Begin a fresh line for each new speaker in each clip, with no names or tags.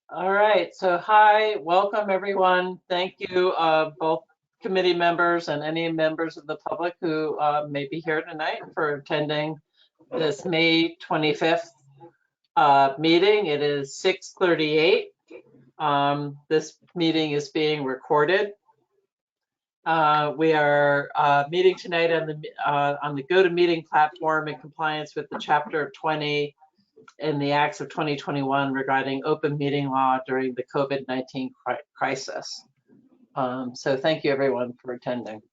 All right, so hi, welcome everyone. Thank you, both committee members and any members of the public who may be here tonight for attending this May 25th meeting. It is 6:38. This meeting is being recorded. We are meeting tonight on the GoToMeeting platform in compliance with the Chapter 20 in the Acts of 2021 regarding open meeting law during the COVID-19 crisis. So thank you everyone for attending.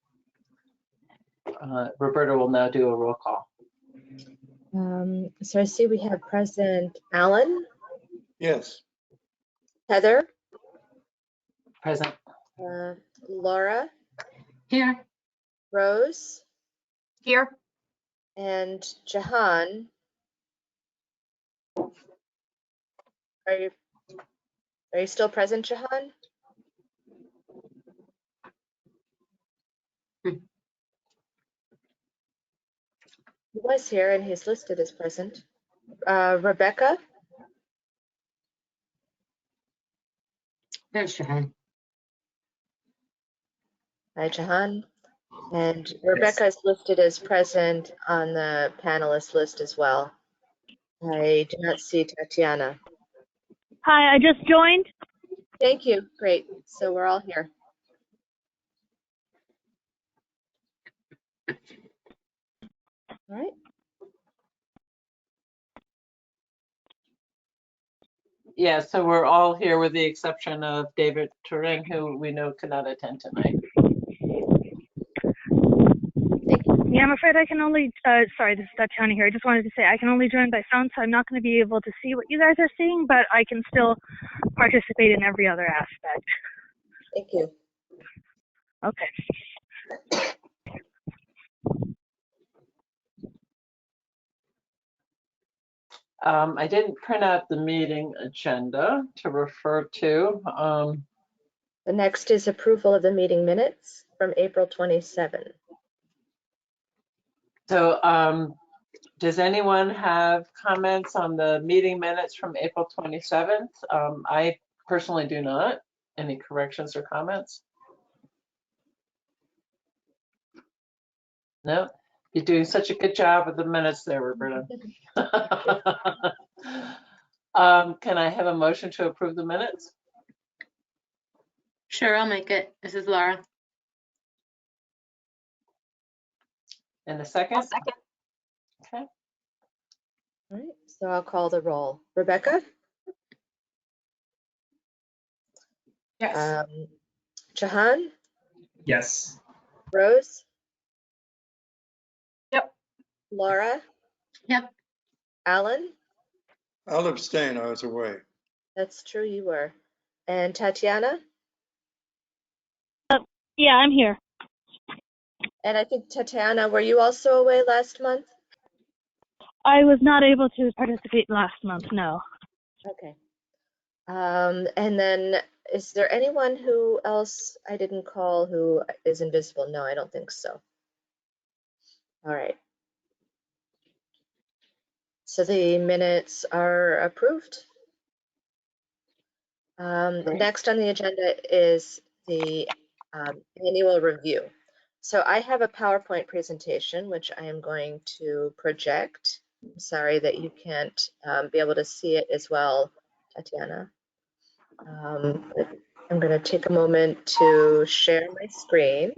Roberta will now do a roll call.
So I see we have present Alan,
Yes.
Heather,
Present.
Laura,
Here.
Rose,
Here.
and Jahan. Are you still present, Jahan? He was here and he's listed as present. Rebecca,
There's Jahan.
hi Jahan. And Rebecca is listed as present on the panelist list as well. I do not see Tatiana.
Hi, I just joined.
Thank you. Great. So we're all here. All right.
Yeah, so we're all here with the exception of David Turing, who we know cannot attend tonight.
Yeah, I'm afraid I can only, sorry, this is Tatiana here. I just wanted to say I can only join by phone, so I'm not going to be able to see what you guys are seeing, but I can still participate in every other aspect.
Thank you.
Okay.
I didn't print out the meeting agenda to refer to.
The next is approval of the meeting minutes from April 27.
So does anyone have comments on the meeting minutes from April 27th? I personally do not. Any corrections or comments? No? You're doing such a good job with the minutes there, Roberta. Can I have a motion to approve the minutes?
Sure, I'll make it. This is Laura.
And a second?
I'll second.
Okay.
All right, so I'll call the roll. Rebecca?
Yes.
Jahan?
Yes.
Rose?
Yep.
Laura?
Yep.
Alan?
I'll abstain, I was away.
That's true, you were. And Tatiana?
Yeah, I'm here.
And I think Tatiana, were you also away last month?
I was not able to participate last month, no.
Okay. And then is there anyone who else I didn't call who is invisible? No, I don't think so. All right. So the minutes are approved.
Great.
Next on the agenda is the annual review. So I have a PowerPoint presentation, which I am going to project. I'm sorry that you can't be able to see it as well, Tatiana. I'm going to take a moment to share my screen.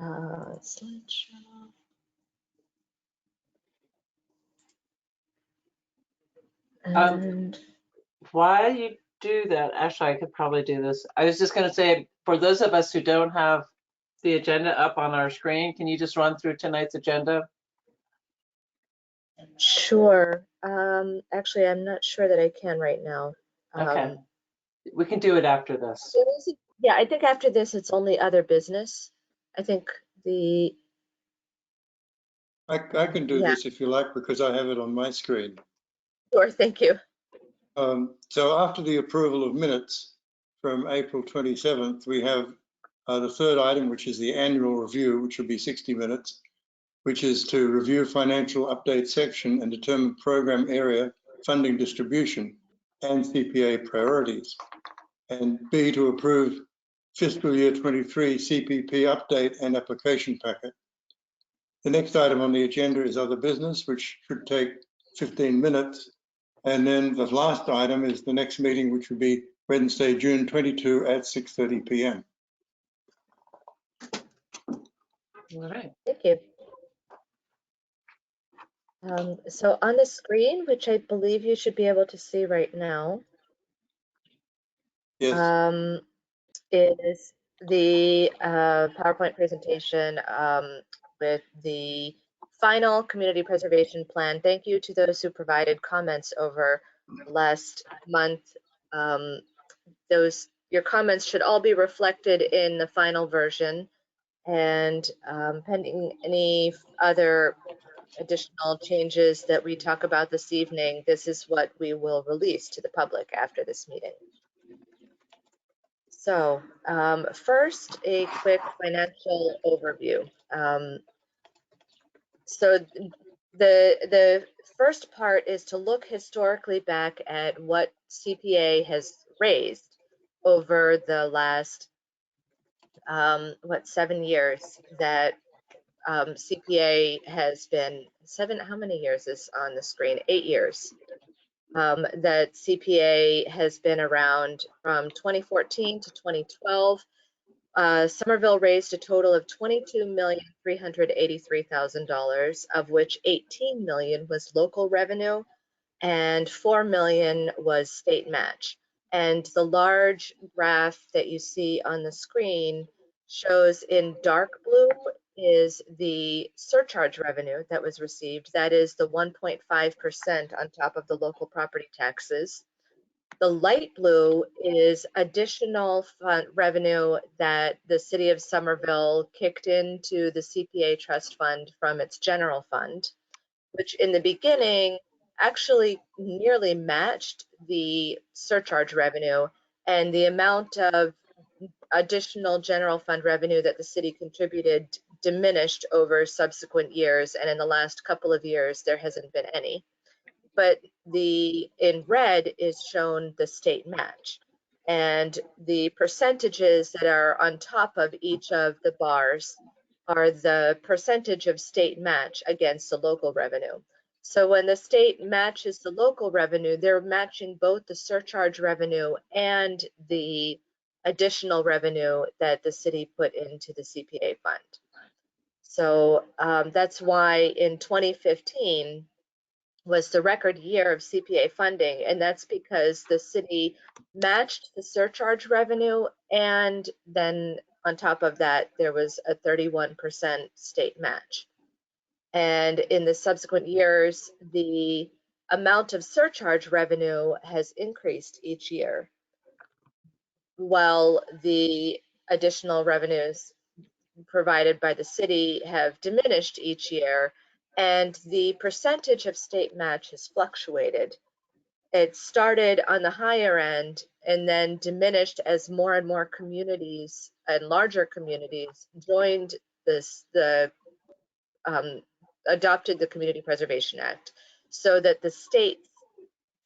Slideshow. And
While you do that, actually, I could probably do this. I was just going to say, for those of us who don't have the agenda up on our screen, can you just run through tonight's agenda?
sure. Actually, I'm not sure that I can right now.
Okay. We can do it after this.
Yeah, I think after this, it's only other business. I think the,
I can do
Yeah.
this if you like, because I have it on my screen.
sure, thank you.
So after the approval of minutes from April 27th, we have the third item, which is the annual review, which will be 60 minutes, which is to review financial update section and determine program area funding distribution and CPA priorities. And B, to approve fiscal year 23 CPP update and application packet. The next item on the agenda is other business, which should take 15 minutes. And then the last item is the next meeting, which will be Wednesday, June 22 at 6:30 p.m.
All right.
Thank you. So on the screen, which I believe you should be able to see right now,
Yes.
Is the PowerPoint presentation with the final community preservation plan. Thank you to those who provided comments over last month. Your comments should all be reflected in the final version, and pending any other additional changes that we talk about this evening, this is what we will release to the public after this meeting. So first, a quick financial overview. So the first part is to look historically back at what CPA has raised over the last, 7 years that CPA has been, how many years is on the screen? 8 years. That CPA has been around from 2014 to 2012. Somerville raised a total of $22,383,000, of which $18 million was local revenue and $4 million was state match. And the large graph that you see on the screen shows in dark blue is the surcharge revenue that was received. That is the 1.5% on top of the local property taxes. The light blue is additional fund revenue that the city of Somerville kicked into the CPA trust fund from its general fund, which in the beginning actually nearly matched the surcharge revenue, and the amount of additional general fund revenue that the city contributed diminished over subsequent years, and in the last couple of years there hasn't been any. But in red is shown the state match, and the percentages that are on top of each of the bars are the percentage of state match against the local revenue. So when the state matches the local revenue, they're matching both the surcharge revenue and the additional revenue that the city put into the CPA fund. So that's why in 2015 was the record year of CPA funding, and that's because the city matched the surcharge revenue, and then on top of that, there was a 31% state match. And in the subsequent years, the amount of surcharge revenue has increased each year, while the additional revenues provided by the city have diminished each year, and the percentage of state match has fluctuated. It started on the higher end and then diminished as more and more communities and larger communities joined adopted the Community Preservation Act, so that the state's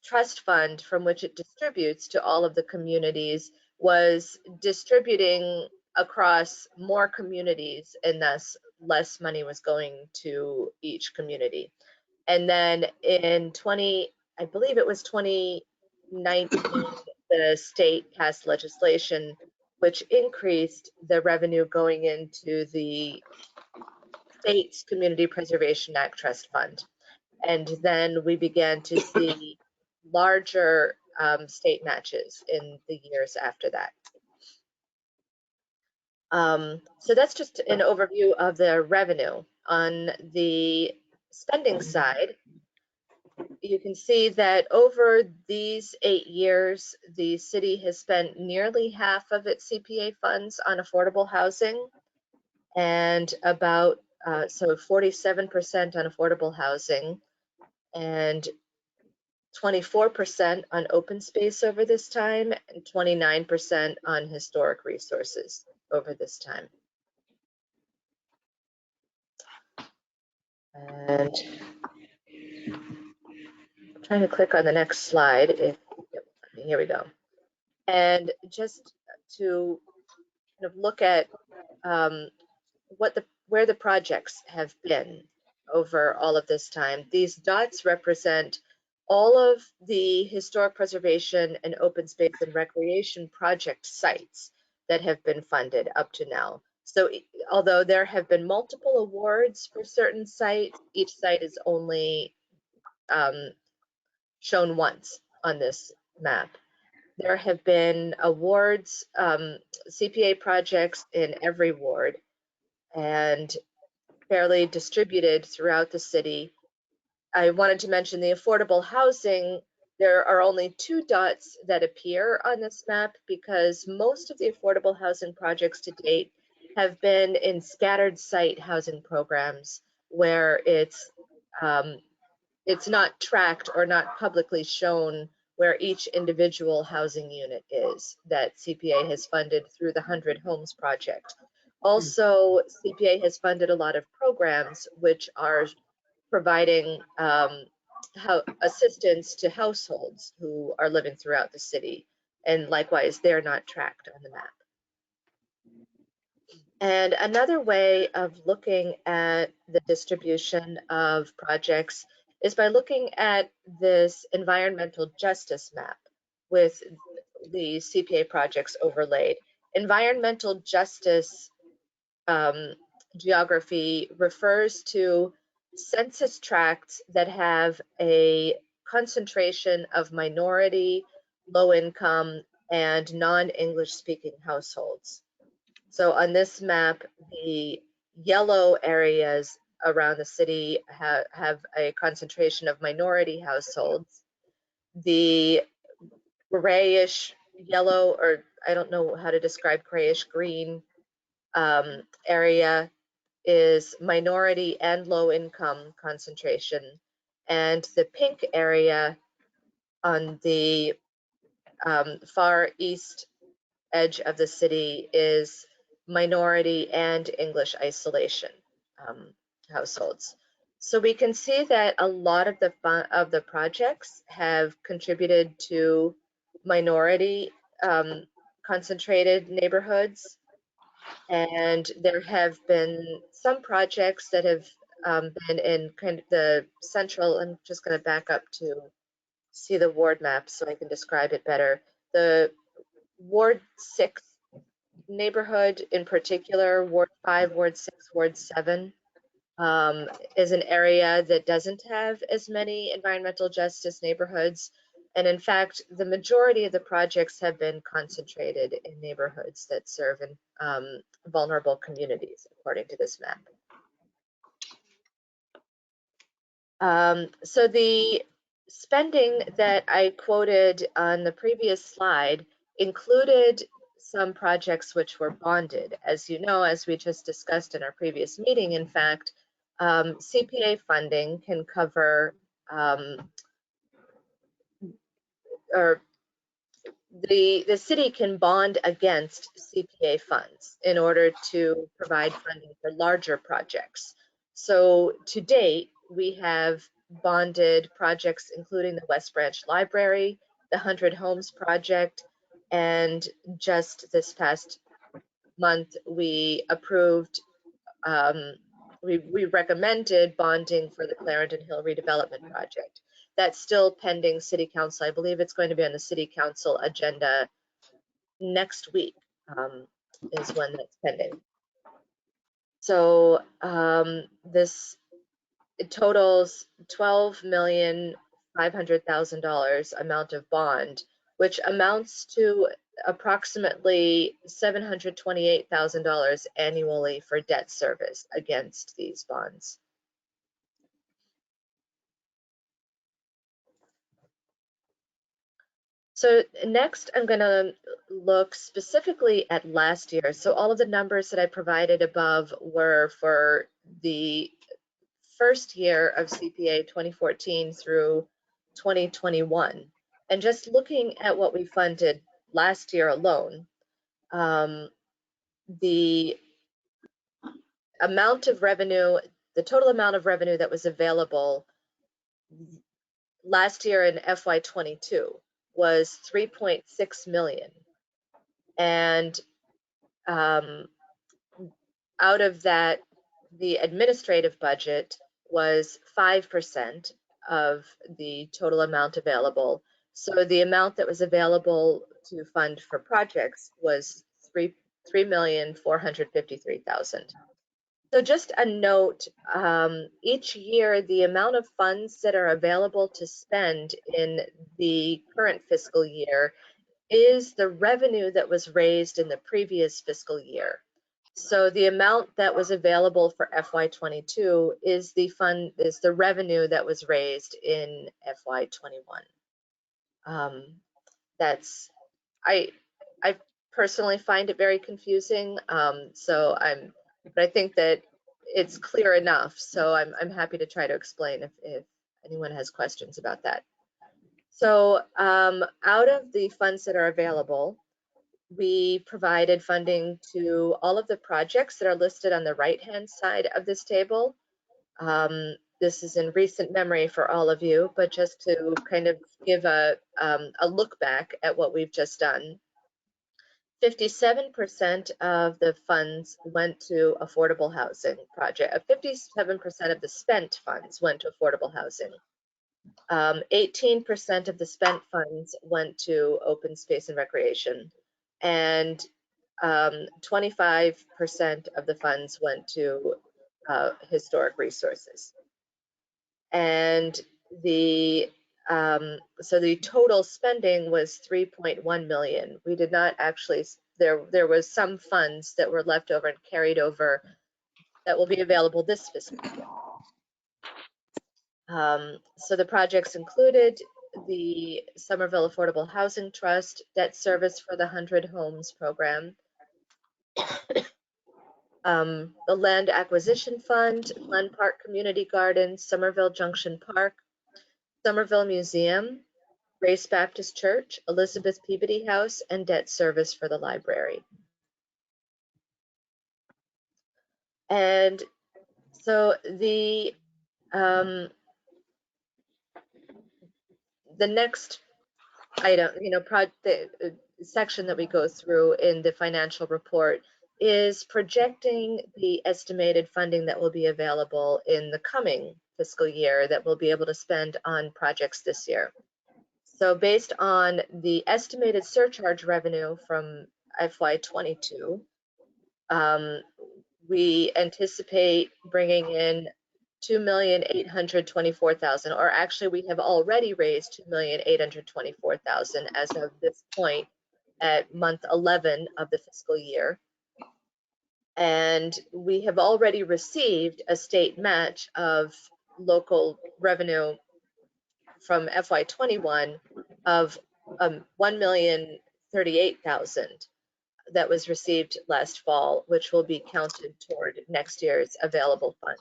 trust fund from which it distributes to all of the communities was distributing across more communities, and thus less money was going to each community. And then in I believe it was 2019, the state passed legislation which increased the revenue going into the state's Community Preservation Act Trust Fund. And then we began to see larger state matches in the years after that. So that's just an overview of the revenue. On the spending side, you can see that over these 8 years, the city has spent nearly half of its CPA funds on affordable housing, and about so 47% on affordable housing and 24% on open space over this time, and 29% on historic resources over this time. And I'm trying to click on the next slide. Here we go. And just to kind of look at where the projects have been over all of this time. These dots represent all of the historic preservation and open space and recreation project sites that have been funded up to now. So although there have been multiple awards for certain sites, each site is only shown once on this map. There have been awards, CPA projects in every ward, and fairly distributed throughout the city. I wanted to mention the affordable housing. There are only 2 dots that appear on this map because most of the affordable housing projects to date have been in scattered site housing programs where it's not tracked or not publicly shown where each individual housing unit is that CPA has funded through the 100 Homes Project. Also, CPA has funded a lot of programs which are providing assistance to households who are living throughout the city. And likewise, they're not tracked on the map. And another way of looking at the distribution of projects is by looking at this environmental justice map with the CPA projects overlaid. Environmental justice geography refers to census tracts that have a concentration of minority, low income, and non-English speaking households. So on this map, the yellow areas around the city have a concentration of minority households. The grayish yellow, or I don't know how to describe grayish green area is minority and low income concentration. And the pink area on the far east edge of the city is minority and English isolation households. So we can see that a lot of the projects have contributed to minority concentrated neighborhoods, and there have been some projects that have been in kind of the central. I'm just going to back up to see the ward map so I can describe it better. The Ward 6 neighborhood in particular, Ward 5, Ward 6, Ward 7, is an area that doesn't have as many environmental justice neighborhoods. And in fact, the majority of the projects have been concentrated in neighborhoods that serve in vulnerable communities, according to this map. So the spending that I quoted on the previous slide included some projects which were bonded. As you know, as we just discussed in our previous meeting, in fact, CPA funding can cover or the city can bond against CPA funds in order to provide funding for larger projects. So to date, we have bonded projects including the West Branch Library, the 100 Homes Project, and just this past month we approved, we recommended bonding for the Clarendon Hill Redevelopment Project. That's still pending City Council. I believe it's going to be on the City Council agenda next week, is when that's pending. So this totals $12,500,000 amount of bond, which amounts to approximately $728,000 annually for debt service against these bonds. So next, I'm going to look specifically at last year. So all of the numbers that I provided above were for the first year of CPA 2014 through 2021. And just looking at what we funded last year alone, the amount of revenue, the total amount of revenue that was available last year in FY22 was 3.6 million. And out of that, the administrative budget was 5% of the total amount available. So the amount that was available to fund for projects was 3,453,000. So just a note, each year, the amount of funds that are available to spend in the current fiscal year is the revenue that was raised in the previous fiscal year. So the amount that was available for FY22 is the revenue that was raised in FY21. I personally find it very confusing. But I think that it's clear enough. So I'm happy to try to explain if anyone has questions about that. So out of the funds that are available, we provided funding to all of the projects that are listed on the right-hand side of this table. This is in recent memory for all of you, but just to kind of give a look back at what we've just done. 57% of the funds went to affordable housing project. 57% of the spent funds went to affordable housing. 18% of the spent funds went to open space and recreation, and 25% of the funds went to historic resources. And so the total spending was 3.1 million. We did not actually, there was some funds that were left over and carried over that will be available this fiscal year. So the projects included the Somerville Affordable Housing Trust, debt service for the 100 Homes program, the Land Acquisition Fund, Glen Park Community Gardens, Somerville Junction Park, Somerville Museum, Grace Baptist Church, Elizabeth Peabody House, and debt service for the library. And so the next item, the section that we go through in the financial report is projecting the estimated funding that will be available in the coming fiscal year that we'll be able to spend on projects this year. So based on the estimated surcharge revenue from FY22, we anticipate bringing in 2,824,000, or actually we have already raised 2,824,000 as of this point at month 11 of the fiscal year. And we have already received a state match of local revenue from FY21 of 1,038,000 that was received last fall, which will be counted toward next year's available fund.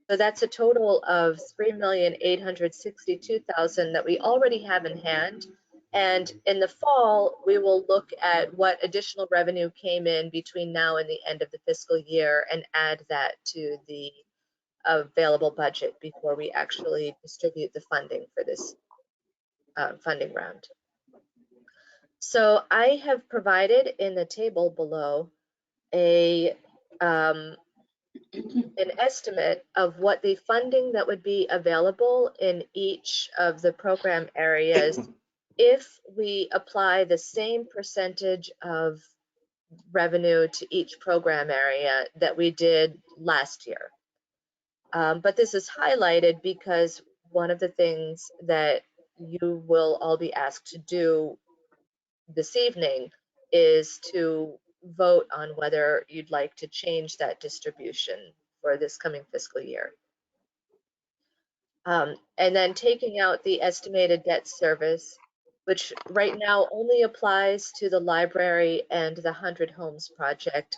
So that's a total of 3,862,000 that we already have in hand. And in the fall, we will look at what additional revenue came in between now and the end of the fiscal year and add that to the available budget before we actually distribute the funding for this funding round. So I have provided in the table below an estimate of what the funding that would be available in each of the program areas if we apply the same percentage of revenue to each program area that we did last year. But this is highlighted because one of the things that you will all be asked to do this evening is to vote on whether you'd like to change that distribution for this coming fiscal year. And then taking out the estimated debt service, which right now only applies to the library and the 100 Homes project.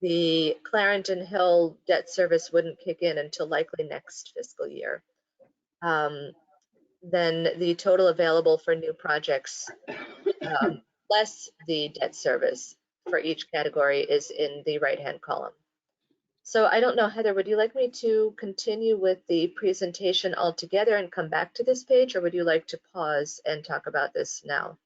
The Clarendon Hill debt service wouldn't kick in until likely next fiscal year. Then the total available for new projects, less the debt service for each category, is in the right-hand column. So I don't know, Heather, would you like me to continue with the presentation altogether and come back to this page, or would you like to pause and talk about this now?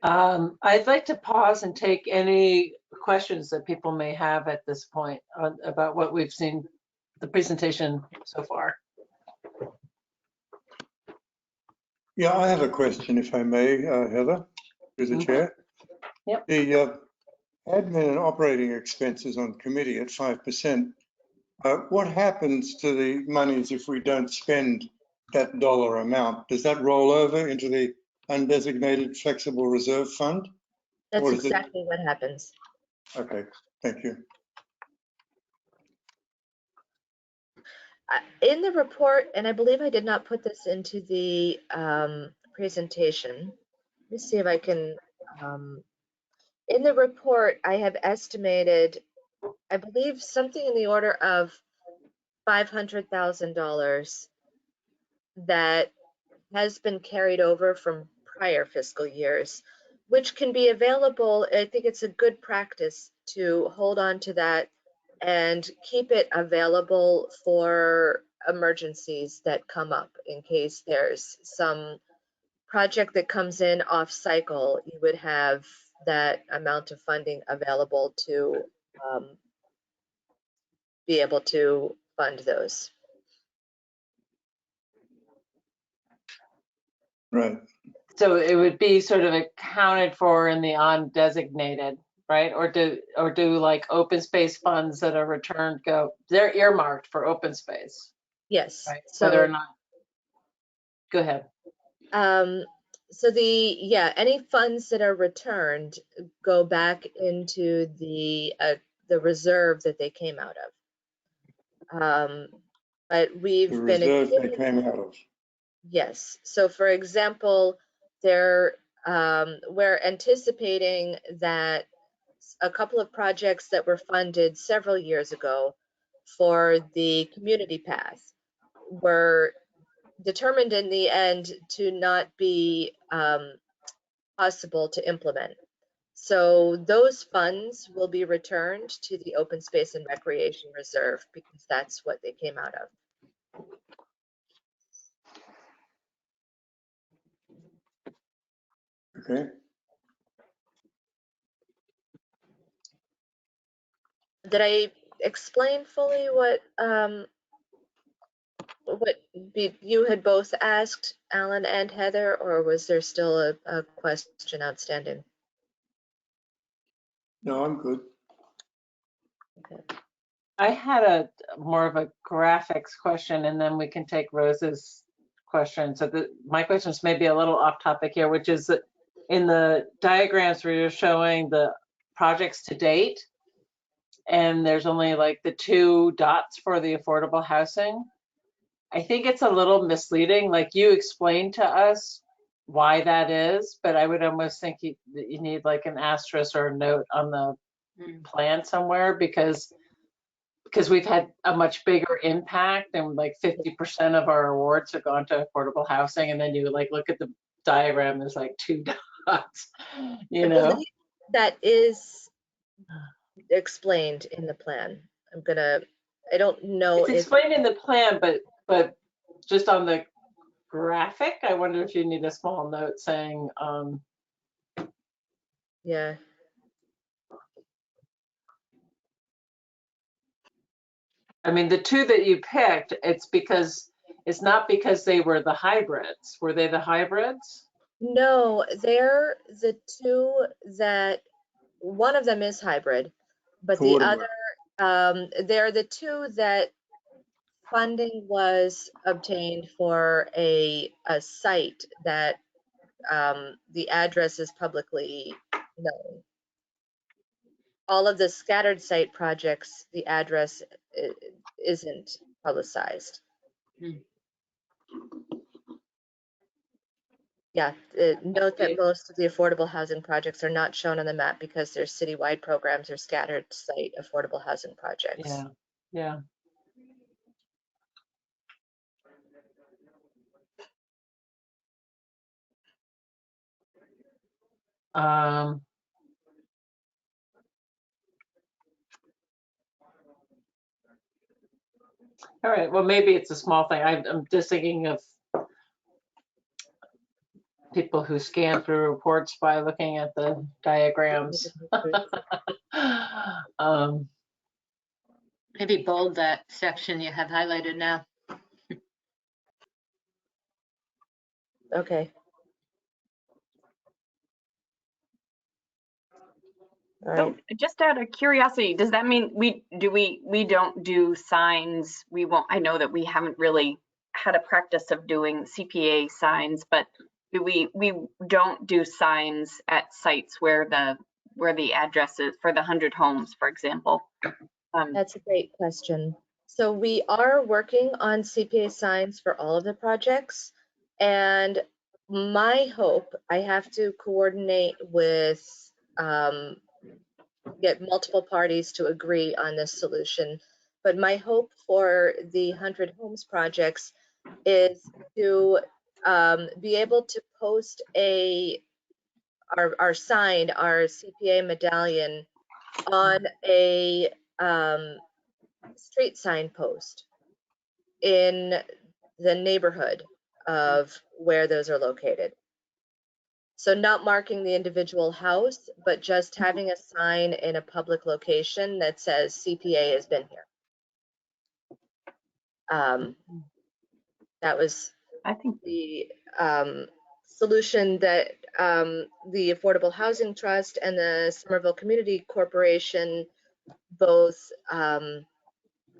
I'd like to pause and take any questions that people may have at this point about what we've seen, the presentation so far.
Yeah, I have a question, if I may, Heather, through the chair.
Yep.
The admin and operating expenses on committee at 5%. What happens to the monies if we don't spend that dollar amount? Does that roll over into the undesignated flexible reserve fund?
That's
Or is it-
exactly what happens.
Okay, thank you.
In the report, and I believe I did not put this into the presentation. Let me see if I can. In the report, I have estimated, I believe, something in the order of $500,000 that has been carried over from prior fiscal years, which can be available. I think it's a good practice to hold on to that and keep it available for emergencies that come up in case there's some project that comes in off cycle. You would have that amount of funding available to be able to fund those.
Right.
So it would be sort of accounted for in the undesignated, right? Or do like open space funds that are returned they're earmarked for open space,
Yes.
right?
So,
Whether or not, go ahead.
So any funds that are returned go back into the reserve that they came out of. But we've
The
been
reserve they came out of.
Yes. So for example, we're anticipating that a couple of projects that were funded several years ago for the community path were determined in the end to not be possible to implement. So those funds will be returned to the Open Space and Recreation Reserve because that's what they came out of.
Okay.
Did I explain fully what you had both asked, Alan and Heather, or was there still a question outstanding?
No, I'm good.
Okay.
I had a more of a graphics question, and then we can take Rose's question. So my questions may be a little off topic here, which is that in the diagrams where you're showing the projects to date, and there's only like the 2 dots for the affordable housing. I think it's a little misleading. Like you explained to us why that is, but I would almost think you need like an asterisk or a note on the plan somewhere because we've had a much bigger impact and like 50% of our awards have gone to affordable housing, and then you like look at the diagram, there's like 2 dots, you
I
know?
believe that is explained in the plan. I don't know
It's
if,
explained in the plan, but just on the graphic, I wonder if you need a small note saying,
yeah.
I mean, the 2 that you picked, it's not because they were the hybrids. Were they the hybrids?
No, they're the 2 that, one of them is hybrid, but the
Affordable.
other, they're the 2 that funding was obtained for a site that the address is publicly known. All of the scattered site projects, the address isn't publicized. Yeah, note that
Okay.
most of the affordable housing projects are not shown on the map because they're citywide programs or scattered site affordable housing projects.
Yeah. All right, well, maybe it's a small thing. I'm just thinking of people who scan through reports by looking at the diagrams.
Maybe bold that section you have highlighted now.
Okay. All
So
right.
just out of curiosity, does that mean we don't do signs? We won't, I know that we haven't really had a practice of doing CPA signs, but we don't do signs at sites where the address is for the 100 homes, for example.
That's a great question. So we are working on CPA signs for all of the projects. And my hope, I have to coordinate with, get multiple parties to agree on this solution. But my hope for the 100 homes projects is to be able to post our sign, our CPA medallion on a street sign post in the neighborhood of where those are located. So not marking the individual house, but just having a sign in a public location that says CPA has been here. That was
I think
the solution that the Affordable Housing Trust and the Somerville Community Corporation both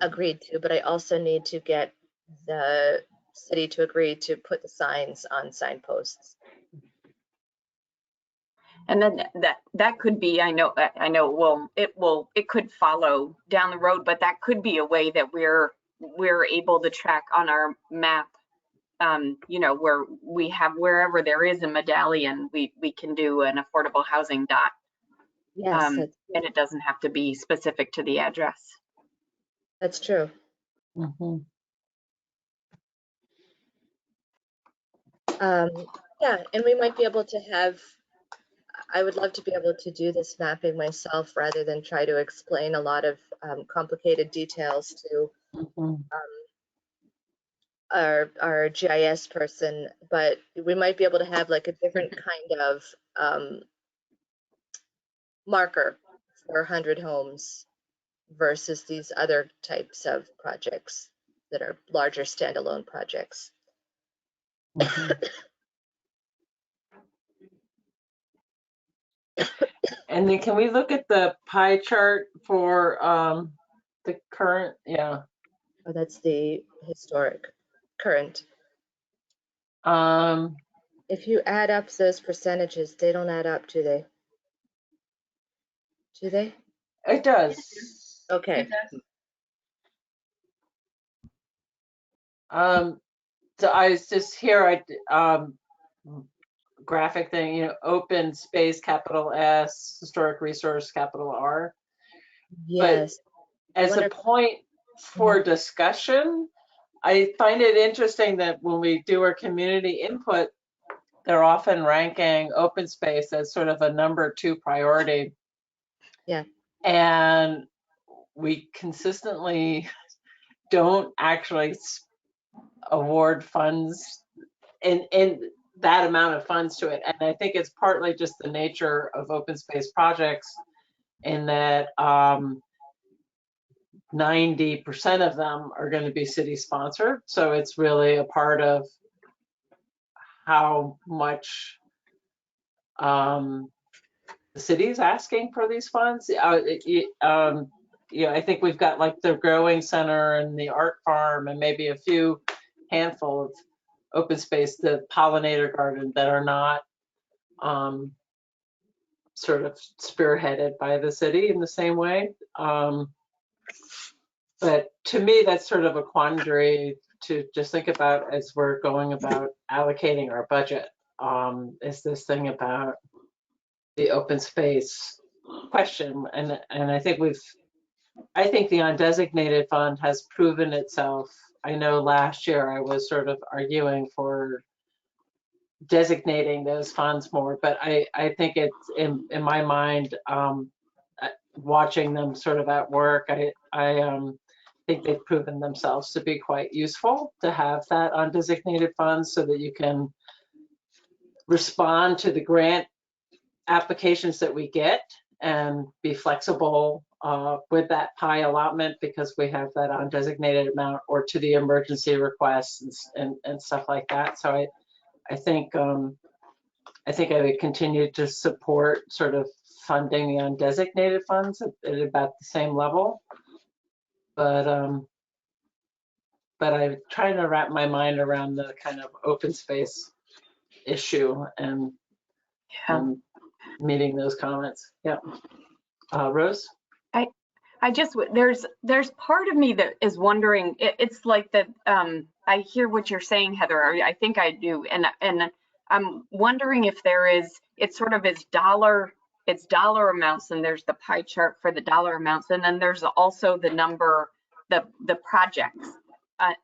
agreed to, but I also need to get the city to agree to put the signs on signposts.
And then that could be, I know it could follow down the road, but that could be a way that we're able to track on our map, where we have, wherever there is a medallion, we can do an affordable housing dot.
Yes,
and it doesn't have to be specific to the address.
that's true.
Mhm.
Yeah, and we might be able to have, I would love to be able to do this mapping myself rather than try to explain a lot of complicated details to
Mhm.
our GIS person, but we might be able to have like a different kind of marker for 100 homes versus these other types of projects that are larger standalone projects.
Mhm. And then can we look at the pie chart for the current? Yeah.
Oh, that's the historic current. If you add up those percentages, they don't add up, do they? Do they?
It does.
Okay.
So I was just here, graphic thing, open space, capital S, historic resource, capital R.
Yes.
But as a point for discussion, I find it interesting that when we do our community input, they're often ranking open space as sort of a number 2 priority.
Yeah.
And we consistently don't actually award funds in that amount of funds to it. And I think it's partly just the nature of open space projects in that 90% of them are going to be city sponsored. So it's really a part of how much the city is asking for these funds. I think we've got like the growing center and the art farm and maybe a few handful of open space, the pollinator garden, that are not sort of spearheaded by the city in the same way. But to me, that's sort of a quandary to just think about as we're going about allocating our budget. Is this thing about the open space question? And I think I think the undesignated fund has proven itself. I know last year I was sort of arguing for designating those funds more, but I think it's in my mind, watching them sort of at work, I think they've proven themselves to be quite useful to have that undesignated funds so that you can respond to the grant applications that we get and be flexible with that pie allotment because we have that undesignated amount, or to the emergency requests and stuff like that. So I think I would continue to support sort of funding the undesignated funds at about the same level. But I'm trying to wrap my mind around the kind of open space issue and meeting those comments. Yeah. Rose?
I just, there's part of me that is wondering, it's like that, I hear what you're saying, Heather, I think I do. And I'm wondering if there is, it's sort of it's dollar amounts, and there's the pie chart for the dollar amounts. And then there's also the number, the projects.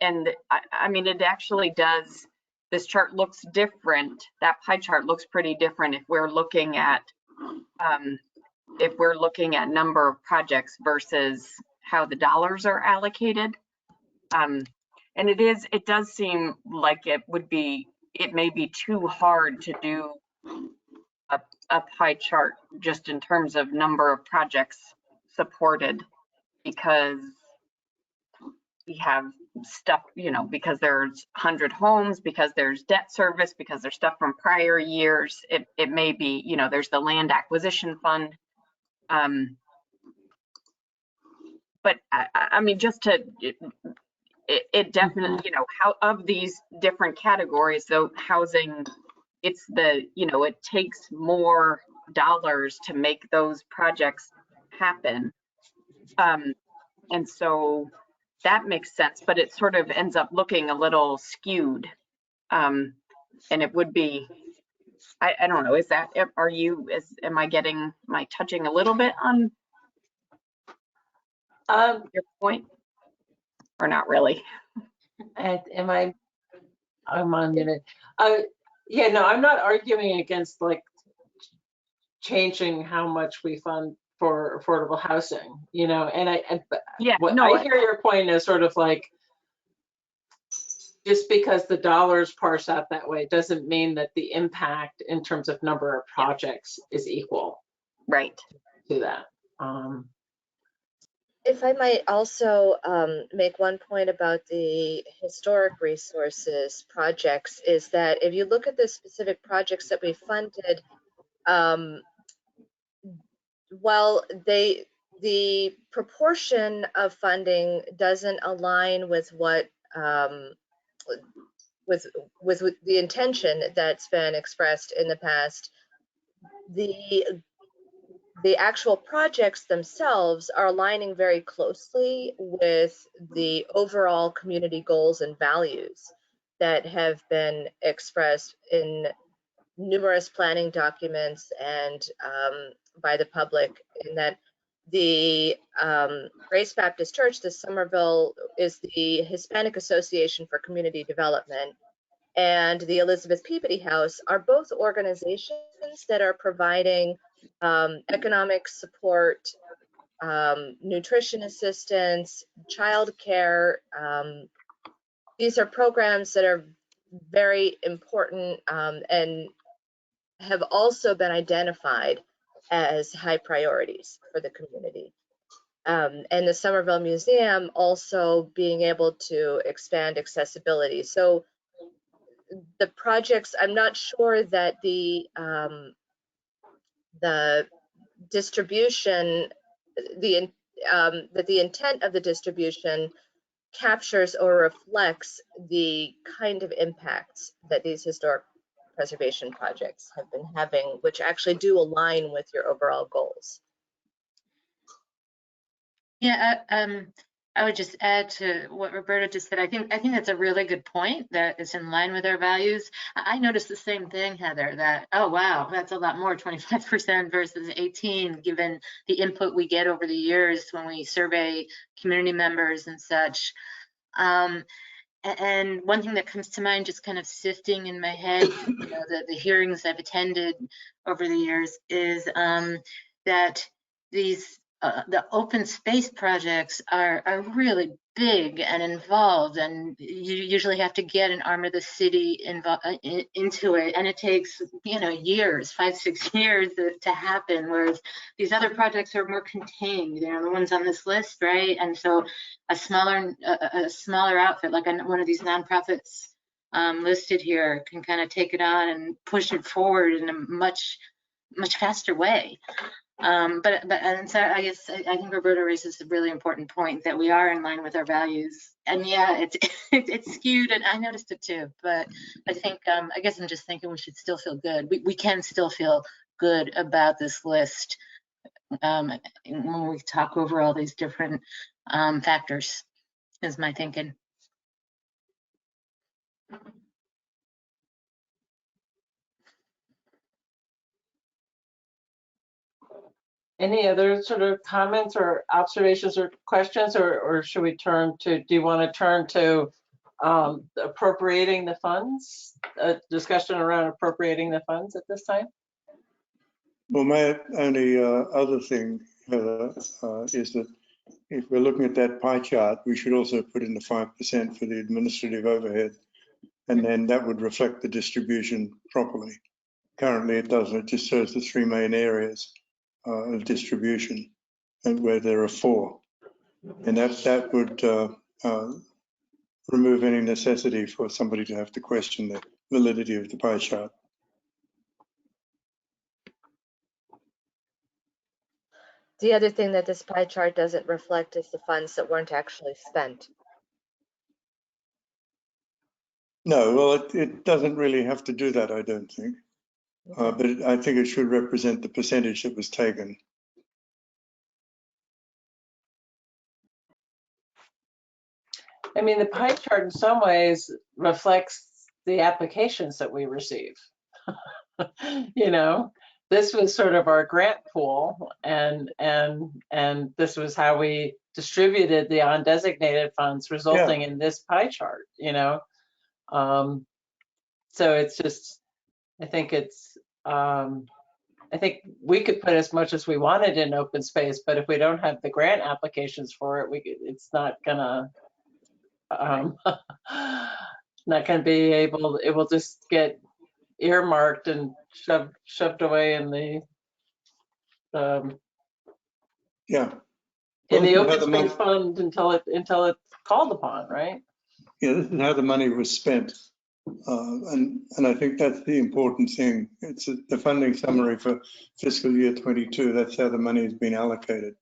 And I mean, it actually does, this chart looks different. That pie chart looks pretty different if we're looking at, number of projects versus how the dollars are allocated. And it does seem like it may be too hard to do a pie chart just in terms of number of projects supported, because we have stuff, because there's 100 homes, because there's debt service, because there's stuff from prior years. It may be, there's the land acquisition fund. But I mean, just to, it definitely, how of these different categories, though, housing, it's the, it takes more dollars to make those projects happen. And so that makes sense, but it sort of ends up looking a little skewed. And it would be, I don't know, am I touching a little bit on your point, or not really?
I'm unmuted. Yeah, no, I'm not arguing against like changing how much we fund for affordable housing, and I hear your point is sort of like, just because the dollars parse out that way doesn't mean that the impact in terms of number of projects is equal.
Right.
To that.
If I might also make one point about the historic resources projects, is that if you look at the specific projects that we funded, while the proportion of funding doesn't align with what with the intention that's been expressed in the past, the actual projects themselves are aligning very closely with the overall community goals and values that have been expressed in numerous planning documents and by the public, in that the Grace Baptist Church, the Somerville, is the Hispanic Association for Community Development, and the Elizabeth Peabody House are both organizations that are providing economic support, nutrition assistance, childcare. These are programs that are very important and have also been identified as high priorities for the community. And the Somerville Museum also being able to expand accessibility. So the projects, I'm not sure that the distribution, that the intent of the distribution captures or reflects the kind of impacts that these historic preservation projects have been having, which actually do align with your overall goals.
Yeah, I would just add to what Roberta just said. I think that's a really good point, that is in line with our values. I noticed the same thing, Heather, that, oh, wow, that's a lot more, 25% versus 18, given the input we get over the years when we survey community members and such. And one thing that comes to mind, just kind of sifting in my head, the hearings I've attended over the years, is that these the open space projects are really big and involved, and you usually have to get an arm of the city into it, and it takes, you know, years, 5-6 years to happen, whereas these other projects are more contained, you know, the ones on this list, right? And so a smaller outfit like one of these nonprofits listed here can kind of take it on and push it forward in a much faster way. And so I guess I think Roberta raises a really important point that we are in line with our values. And yeah, it's skewed, and I noticed it too. But I think I guess I'm just thinking we should still feel good. We can still feel good about this list when we talk over all these different factors. Is my thinking.
Any other sort of comments or observations or questions, or should we turn to, do you want to turn to appropriating the funds, a discussion around appropriating the funds at this time?
Well, my only other thing, Heather, is that if we're looking at that pie chart, we should also put in the 5% for the administrative overhead, and then that would reflect the distribution properly. Currently, it doesn't. It just shows the 3 main areas of distribution, and where there are 4, and that would remove any necessity for somebody to have to question the validity of the pie chart.
The other thing that this pie chart doesn't reflect is the funds that weren't actually spent.
No, well, it doesn't really have to do that, I don't think. But I think it should represent the percentage that was taken.
I mean, the pie chart in some ways reflects the applications that we receive. You know, this was sort of our grant pool, and this was how we distributed the undesignated funds, resulting in this pie chart, you know. So it's just, I think we could put as much as we wanted in open space, but if we don't have the grant applications for it, it's not gonna not gonna be able, it will just get earmarked and shoved away in the open space fund until it's called upon, right?
Yeah, this is how the money was spent, and I think that's the important thing. It's the funding summary for fiscal year 22. That's how the money has been allocated,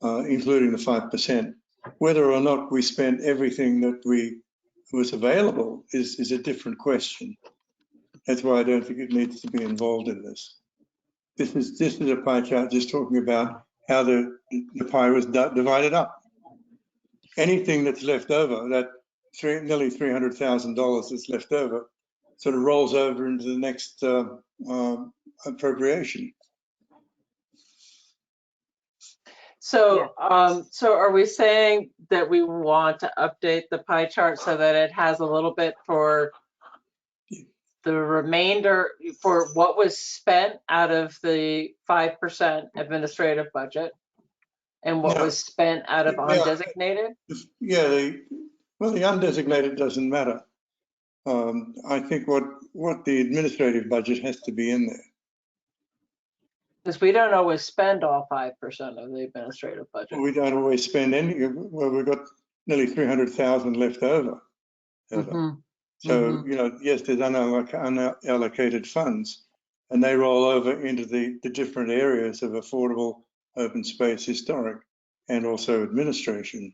including the 5%. Whether or not we spent everything that was available is a different question. That's why I don't think it needs to be involved in this. This is a pie chart just talking about how the pie was divided up. Anything that's left over, that nearly $300,000 that's left over, sort of rolls over into the next appropriation.
So, so are we saying that we want to update the pie chart so that it has a little bit for the remainder, for what was spent out of the 5% administrative budget and what was spent out of undesignated?
Yeah, well, the undesignated doesn't matter. I think what the administrative budget has to be in there.
Because we don't always spend all 5% of the administrative budget.
We don't always spend any. Well, we've got nearly 300,000 left over. So, you know, yes, there's unallocated funds, and they roll over into the different areas of affordable, open space, historic, and also administration.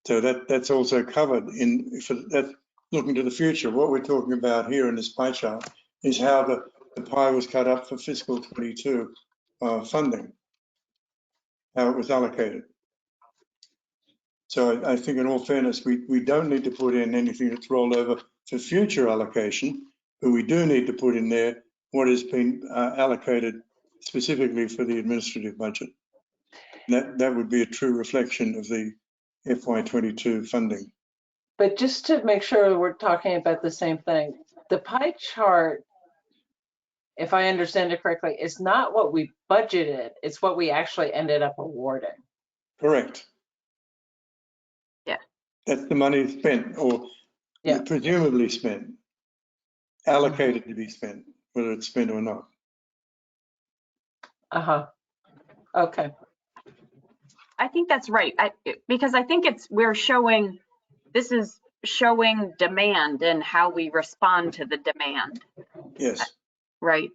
So that's also covered that's looking to the future. What we're talking about here in this pie chart is how the pie was cut up for fiscal 22 funding, how it was allocated. So I think in all fairness, we don't need to put in anything that's rolled over for future allocation, but we do need to put in there what has been allocated specifically for the administrative budget. That would be a true reflection of the FY22 funding.
But just to make sure we're talking about the same thing, the pie chart, if I understand it correctly, is not what we budgeted, it's what we actually ended up awarding.
Correct. That's the money spent or
Yeah.
presumably spent, allocated to be spent, whether it's spent or not.
Okay.
I think that's right. Because I think this is showing demand and how we respond to the demand,
Yes.
right?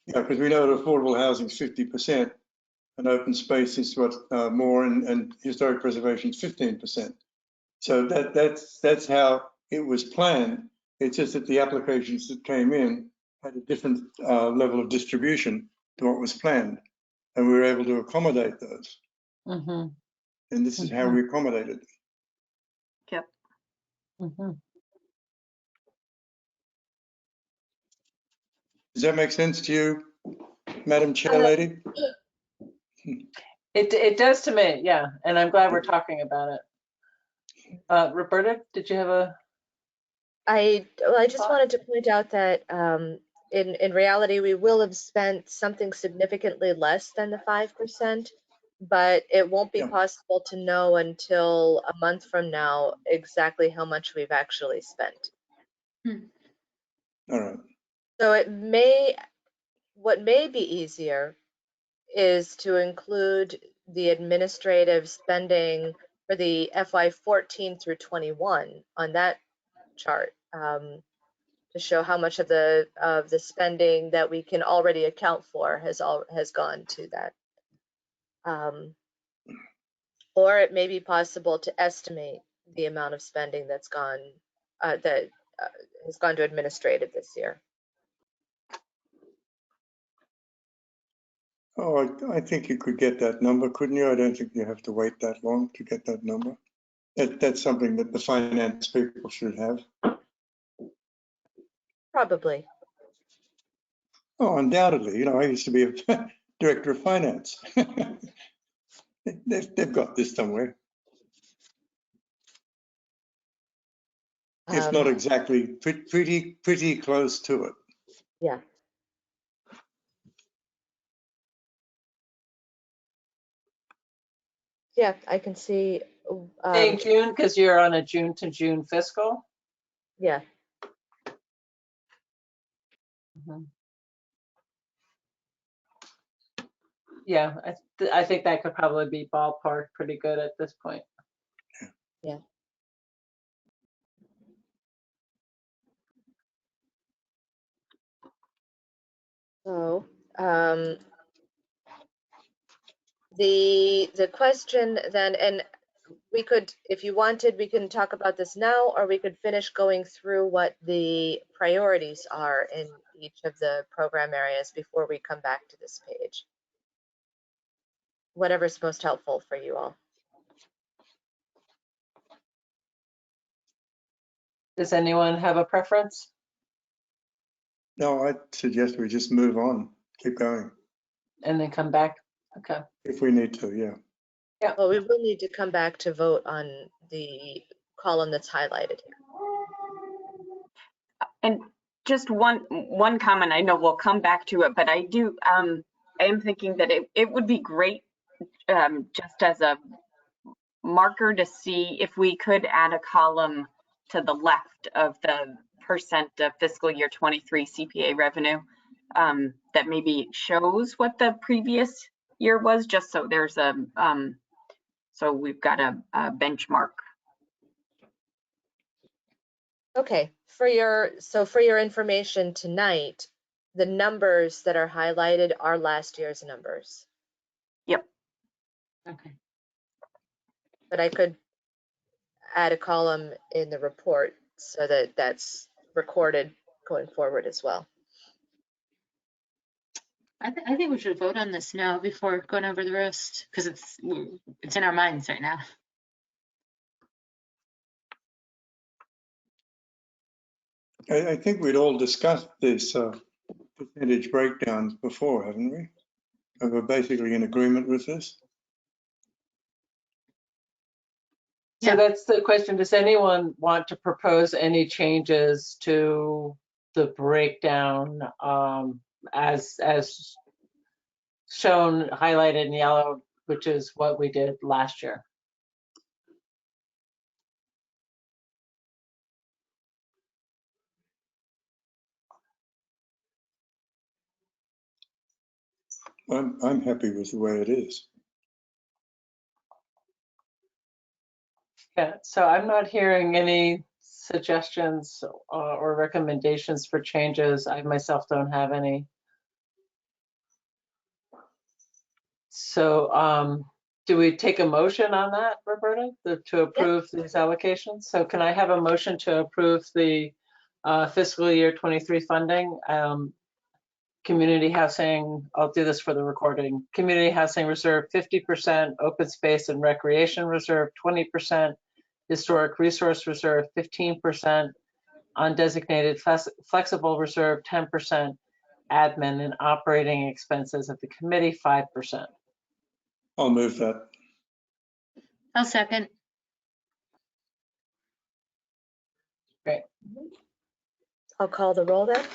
Yeah, because we know that affordable housing is 50% and open space is what more and historic preservation is 15%. So that's how it was planned. It's just that the applications that came in had a different level of distribution to what was planned, and we were able to accommodate those.
Mm-hmm.
And this is how we accommodated.
Yep.
Mm-hmm.
Does that make sense to you, Madam Chair Lady?
It does to me, yeah, and I'm glad we're talking about it. Roberta, did you have a?
I just wanted to point out that in reality, we will have spent something significantly less than the 5%, but it won't be
Yeah.
possible to know until a month from now exactly how much we've actually spent.
All right.
So what may be easier is to include the administrative spending for the FY 14 through 21 on that chart. To show how much of the spending that we can already account for has gone to that. Or it may be possible to estimate the amount of spending that's gone has gone to administrative this year.
Oh, I think you could get that number, couldn't you? I don't think you have to wait that long to get that number. That's something that the finance people should have.
Probably.
Oh, undoubtedly. You know, I used to be a director of finance. They've got this somewhere. If not exactly, pretty close to it.
Yeah. Yeah, I can see.
Saying June because you're on a June to June fiscal.
Yeah.
Mm-hmm. Yeah, I think that could probably be ballpark pretty good at this point.
Yeah. So the question then, and we could, if you wanted, we can talk about this now, or we could finish going through what the priorities are in each of the program areas before we come back to this page. Whatever's most helpful for you all.
Does anyone have a preference?
No, I suggest we just move on, keep going.
And then come back? Okay.
If we need to, yeah.
Yeah.
Well, we will need to come back to vote on the column that's highlighted here.
And just one comment, I know we'll come back to it, but I am thinking that it would be great just as a marker to see if we could add a column to the left of the percent of fiscal year 23 CPA revenue that maybe shows what the previous year was, just so there's so we've got a benchmark.
Okay, for your information tonight, the numbers that are highlighted are last year's numbers.
Yep.
Okay.
But I could add a column in the report so that that's recorded going forward as well.
I think we should vote on this now before going over the rest, because it's in our minds right now.
I think we'd all discussed this percentage breakdowns before, haven't we? And we're basically in agreement with this.
So
Yeah.
that's the question. Does anyone want to propose any changes to the breakdown as shown, highlighted in yellow which is what we did last year.
I'm happy with the way it is.
Yeah, so I'm not hearing any suggestions or recommendations for changes. I myself don't have any. So do we take a motion on that, Roberta, to approve these allocations? So can I have a motion to approve the fiscal year 23 funding? Community housing, I'll do this for the recording. Community housing reserve 50%, open space and recreation reserve 20%, historic resource reserve 15%, undesignated flexible reserve 10%, admin and operating expenses of the committee 5%.
I'll move that.
I'll second.
Great.
I'll call the roll then.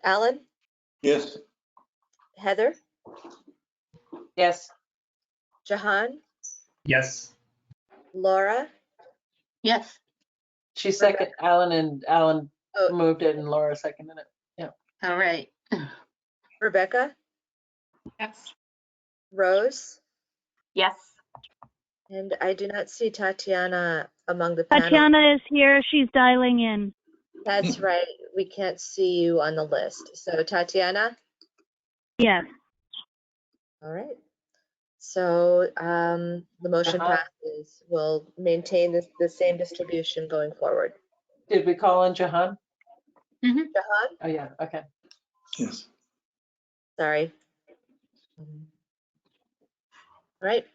Alan,
Yes,
Heather,
Yes.
Jahan,
Yes.
Laura,
Yes.
She seconded, Alan
Oh.
moved it and Laura seconded it.
All right.
Rebecca,
Yes.
Rose,
Yes.
and I do not see Tatiana among the panel.
Tatiana is here. She's dialing in.
That's right. We can't see you on the list. So Tatiana,
Yes.
all right. So the motion
Jahan?
passes. We'll maintain the same distribution going forward.
Did we call in Jahan?
Jahan,
Oh yeah, okay.
yes.
sorry. All right.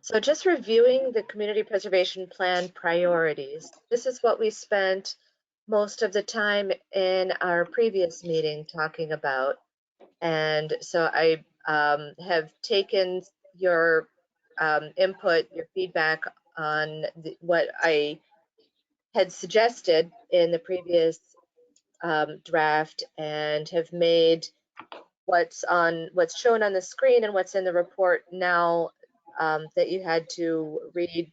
So just reviewing the community preservation plan priorities. This is what we spent most of the time in our previous meeting talking about. And so I have taken your input, your feedback on what I had suggested in the previous draft and have made what's shown on the screen and what's in the report now that you had to read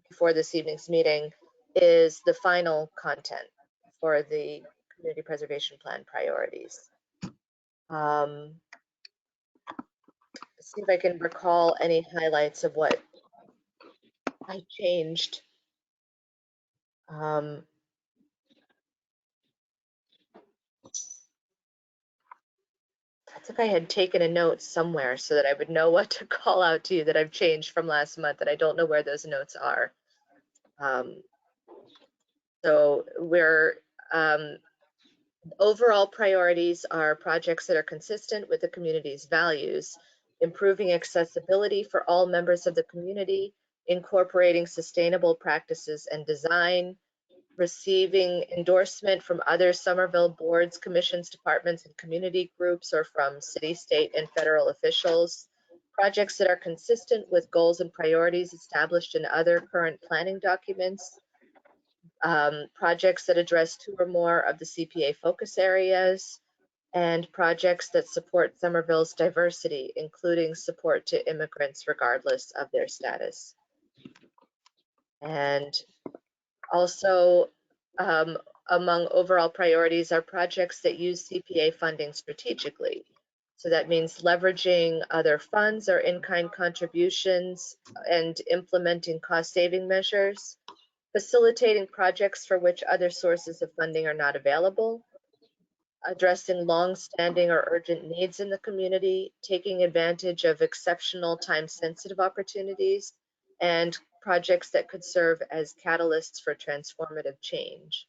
before this evening's meeting is the final content for the community preservation plan priorities. See if I can recall any highlights of what I changed. I think I had taken a note somewhere so that I would know what to call out to you that I've changed from last month, and I don't know where those notes are. So we're overall priorities are projects that are consistent with the community's values, improving accessibility for all members of the community, incorporating sustainable practices and design, receiving endorsement from other Somerville boards, commissions, departments, and community groups, or from city, state, and federal officials, projects that are consistent with goals and priorities established in other current planning documents, projects that address 2 or more of the CPA focus areas, and projects that support Somerville's diversity, including support to immigrants regardless of their status. And also, among overall priorities are projects that use CPA funding strategically. So that means leveraging other funds or in-kind contributions and implementing cost-saving measures, facilitating projects for which other sources of funding are not available, addressing long-standing or urgent needs in the community, taking advantage of exceptional time-sensitive opportunities, and projects that could serve as catalysts for transformative change.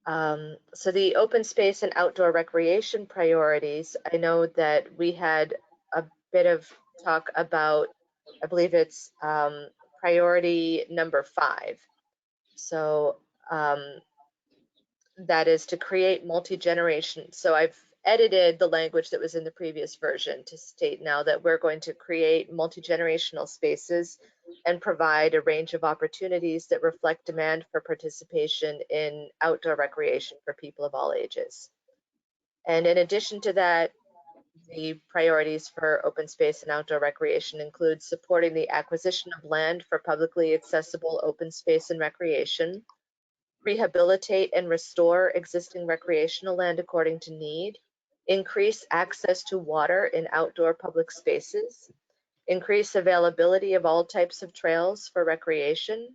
So the open space and outdoor recreation priorities, I know that we had a bit of talk about, I believe it's priority number 5. So that is to create multi-generation. So I've edited the language that was in the previous version to state now that we're going to create multi-generational spaces and provide a range of opportunities that reflect demand for participation in outdoor recreation for people of all ages. And in addition to that, the priorities for open space and outdoor recreation include supporting the acquisition of land for publicly accessible open space and recreation, rehabilitate and restore existing recreational land according to need, increase access to water in outdoor public spaces, increase availability of all types of trails for recreation,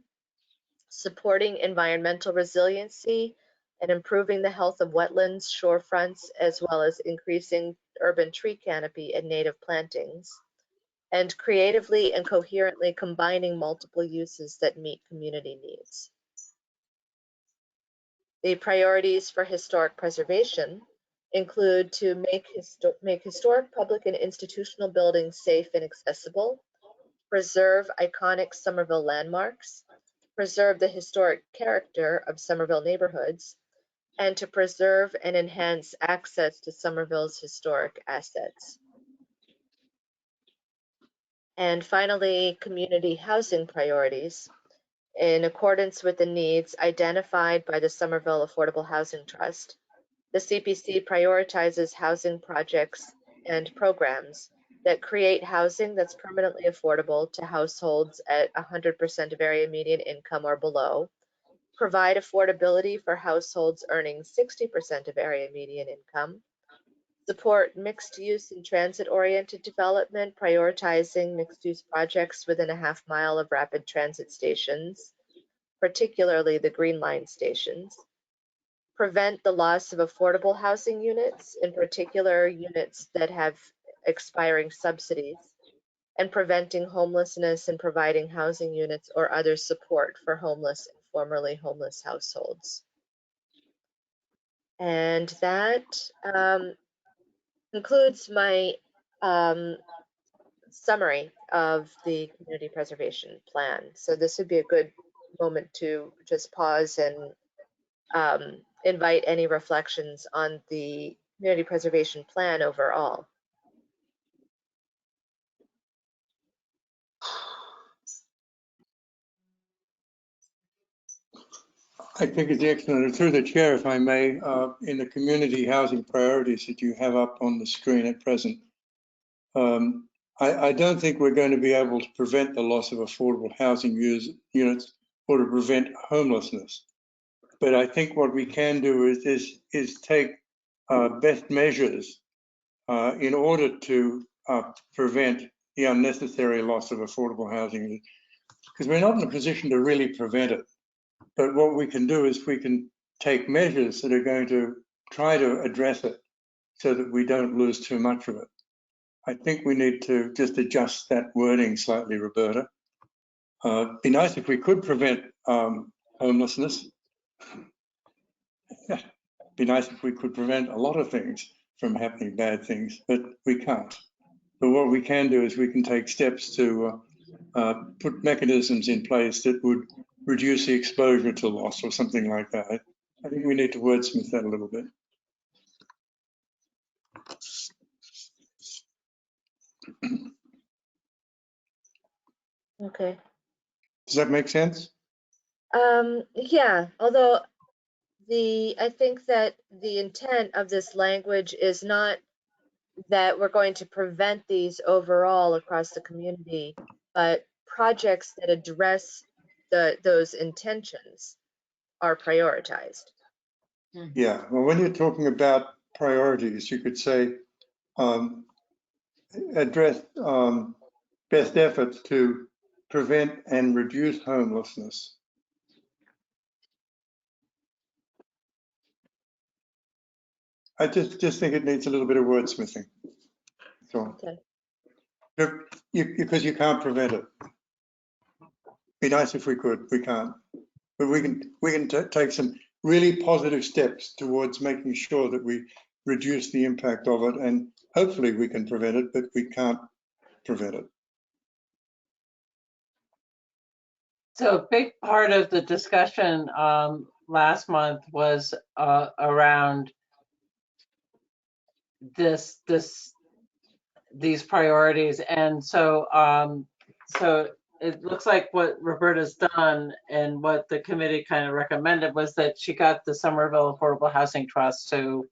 supporting environmental resiliency and improving the health of wetlands, shorefronts, as well as increasing urban tree canopy and native plantings, and creatively and coherently combining multiple uses that meet community needs. The priorities for historic preservation include to make historic public and institutional buildings safe and accessible, preserve iconic Somerville landmarks, preserve the historic character of Somerville neighborhoods, and to preserve and enhance access to Somerville's historic assets. And finally, community housing priorities. In accordance with the needs identified by the Somerville Affordable Housing Trust, the CPC prioritizes housing projects and programs that create housing that's permanently affordable to households at 100% of area median income or below, provide affordability for households earning 60% of area median income, support mixed use and transit oriented development, prioritizing mixed use projects within a half mile of rapid transit stations, particularly the Green Line stations, prevent the loss of affordable housing units, in particular units that have expiring subsidies, and preventing homelessness and providing housing units or other support for homeless and formerly homeless households. And that concludes my summary of the community preservation plan. So this would be a good moment to just pause and invite any reflections on the community preservation plan overall.
I think it's excellent. And through the chair, if I may, in the community housing priorities that you have up on the screen at present, I don't think we're going to be able to prevent the loss of affordable housing units or to prevent homelessness. But I think what we can do is take best measures in order to prevent the unnecessary loss of affordable housing, because we're not in a position to really prevent it. But what we can do is we can take measures that are going to try to address it so that we don't lose too much of it. I think we need to just adjust that wording slightly, Roberta. Be nice if we could prevent homelessness. Be nice if we could prevent a lot of things from happening, bad things, but we can't. But what we can do is we can take steps to put mechanisms in place that would reduce the exposure to loss or something like that. I think we need to wordsmith that a little bit.
Okay.
Does that make sense?
Yeah, although I think that the intent of this language is not that we're going to prevent these overall across the community, but projects that address those intentions are prioritized.
Yeah, well, when you're talking about priorities, you could say address best efforts to prevent and reduce homelessness. I just think it needs a little bit of wordsmithing. So,
Okay.
because you can't prevent it. Be nice if we could. We can't, but we can take some really positive steps towards making sure that we reduce the impact of it, and hopefully we can prevent it, but we can't prevent it.
So a big part of the discussion last month was around these priorities, and so so it looks like what Roberta's done and what the committee kind of recommended was that she got the Somerville Affordable Housing Trust to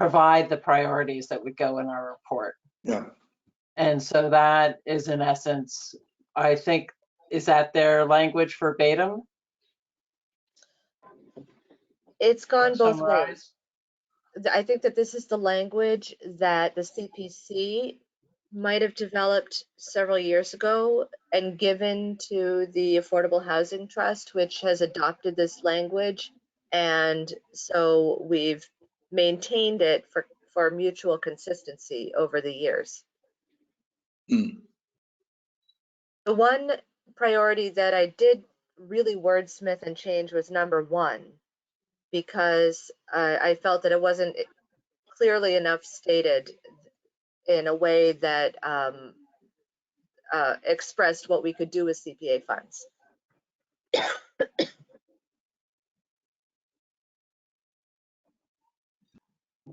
provide the priorities that would go in our report.
Yeah.
And so that is in essence, I think, is that their language verbatim?
It's gone both
Summarize?
ways. I think that this is the language that the CPC might have developed several years ago and given to the Affordable Housing Trust, which has adopted this language. And so we've maintained it for mutual consistency over the years.
Mm.
The one priority that I did really wordsmith and change was number 1, because I felt that it wasn't clearly enough stated in a way that expressed what we could do with CPA funds.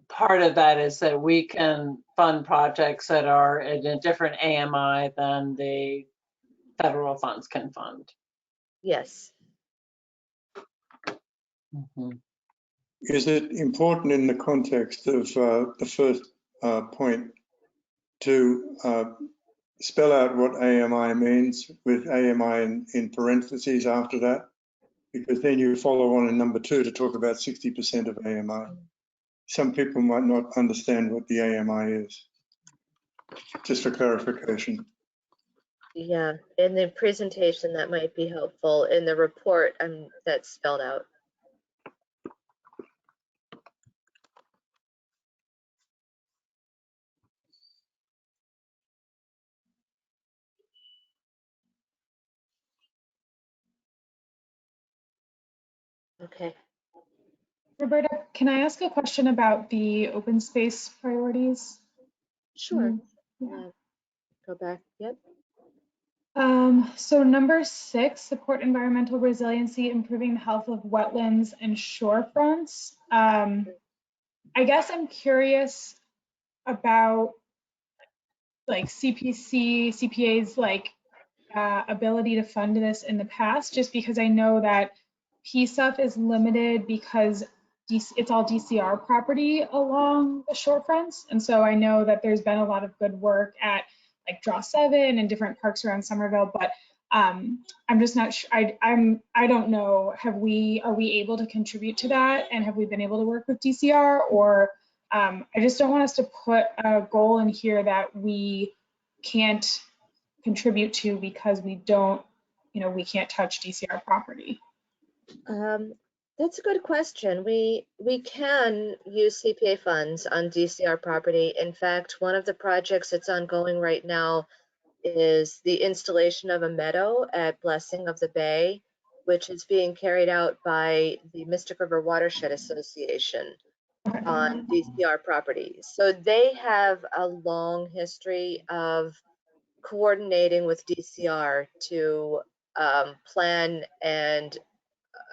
Part of that is that we can fund projects that are in a different AMI than the federal funds can fund.
Yes.
Mhm.
Is it important in the context of the first point to spell out what AMI means with AMI in parentheses after that? Because then you follow on in number 2 to talk about 60% of AMI. Some people might not understand what the AMI is. Just for clarification.
Yeah, in the presentation that might be helpful. In the report, that's spelled out. Okay.
Roberta, can I ask a question about the open space priorities?
Sure.
Yeah.
Go back. Yep.
So number 6, support environmental resiliency, improving the health of wetlands and shorefronts. I guess I'm curious about like CPA's like ability to fund this in the past, just because I know that PSUF is limited because it's all DCR property along the shorefronts. And so I know that there's been a lot of good work at like Draw 7 and different parks around Somerville, but I'm just not sure. I don't know. Are we able to contribute to that? And have we been able to work with DCR? Or I just don't want us to put a goal in here that we can't contribute to because we don't, we can't touch DCR property.
That's a good question. We can use CPA funds on DCR property. In fact, one of the projects that's ongoing right now is the installation of a meadow at Blessing of the Bay, which is being carried out by the Mystic River Watershed Association on DCR property. So they have a long history of coordinating with DCR to plan and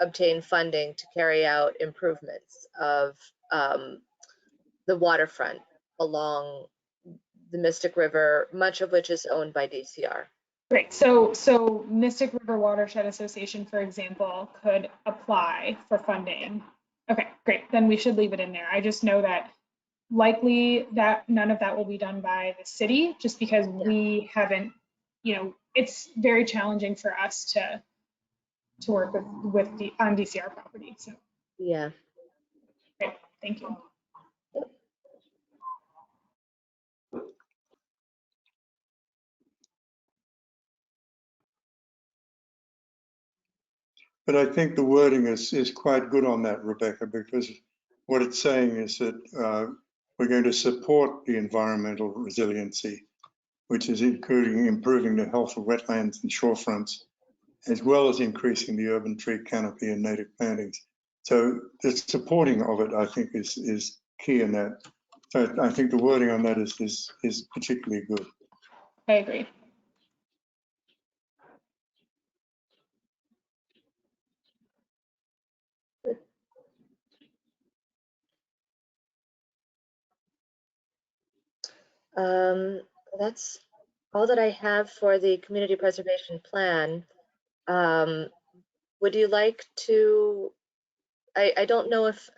obtain funding to carry out improvements of the waterfront along the Mystic River, much of which is owned by DCR.
Great. So Mystic River Watershed Association, for example, could apply for funding. Okay, great. Then we should leave it in there. I just know that likely that none of that will be done by the city, just because we haven't, it's very challenging for us to work on DCR property. So
yeah.
great. Thank you.
But I think the wording is quite good on that, Rebecca, because what it's saying is that we're going to support the environmental resiliency, which is including improving the health of wetlands and shorefronts, as well as increasing the urban tree canopy and native plantings. So the supporting of it, I think, is key in that. So I think the wording on that is particularly good.
I agree.
That's all that I have for the community preservation plan. Would you like to, I don't know if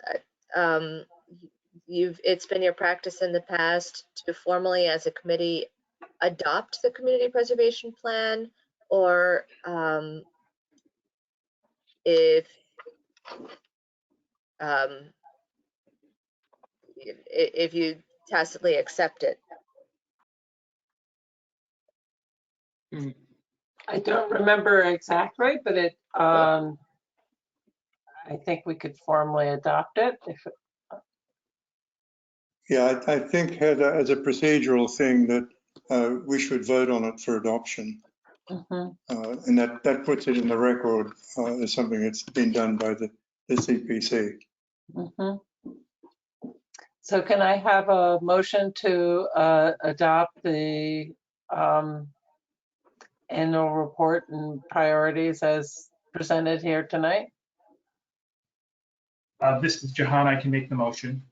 it's been your practice in the past to formally, as a committee, adopt the community preservation plan, or if if you tacitly accept it.
I don't remember exactly, but I think we could formally adopt it if,
Yeah, I think, Heather, as a procedural thing, that we should vote on it for adoption.
Mhm.
And that puts it in the record as something that's been done by the CPC.
Mhm. So can I have a motion to adopt the annual report and priorities as presented here tonight?
This is Jahan. I can make the motion.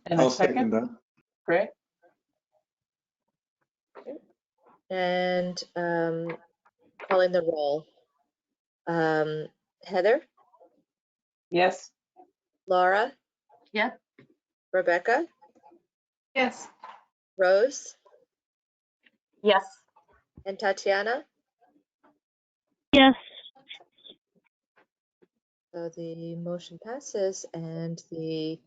And a
I'll
second?
second that.
Great.
And calling the roll. Heather,
Yes.
Laura,
Yep.
Rebecca,
Yes.
Rose,
Yes.
and Tatiana.
Yes.
So the motion passes, and the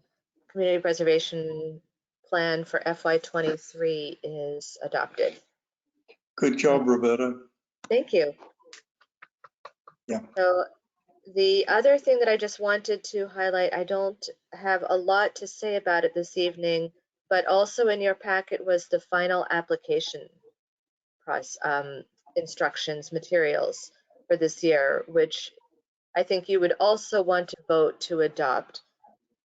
community preservation plan for FY23 is adopted.
Good job, Roberta.
Thank you.
Yeah.
So the other thing that I just wanted to highlight, I don't have a lot to say about it this evening, but also in your packet was the final application process, instructions, materials for this year, which I think you would also want to vote to adopt.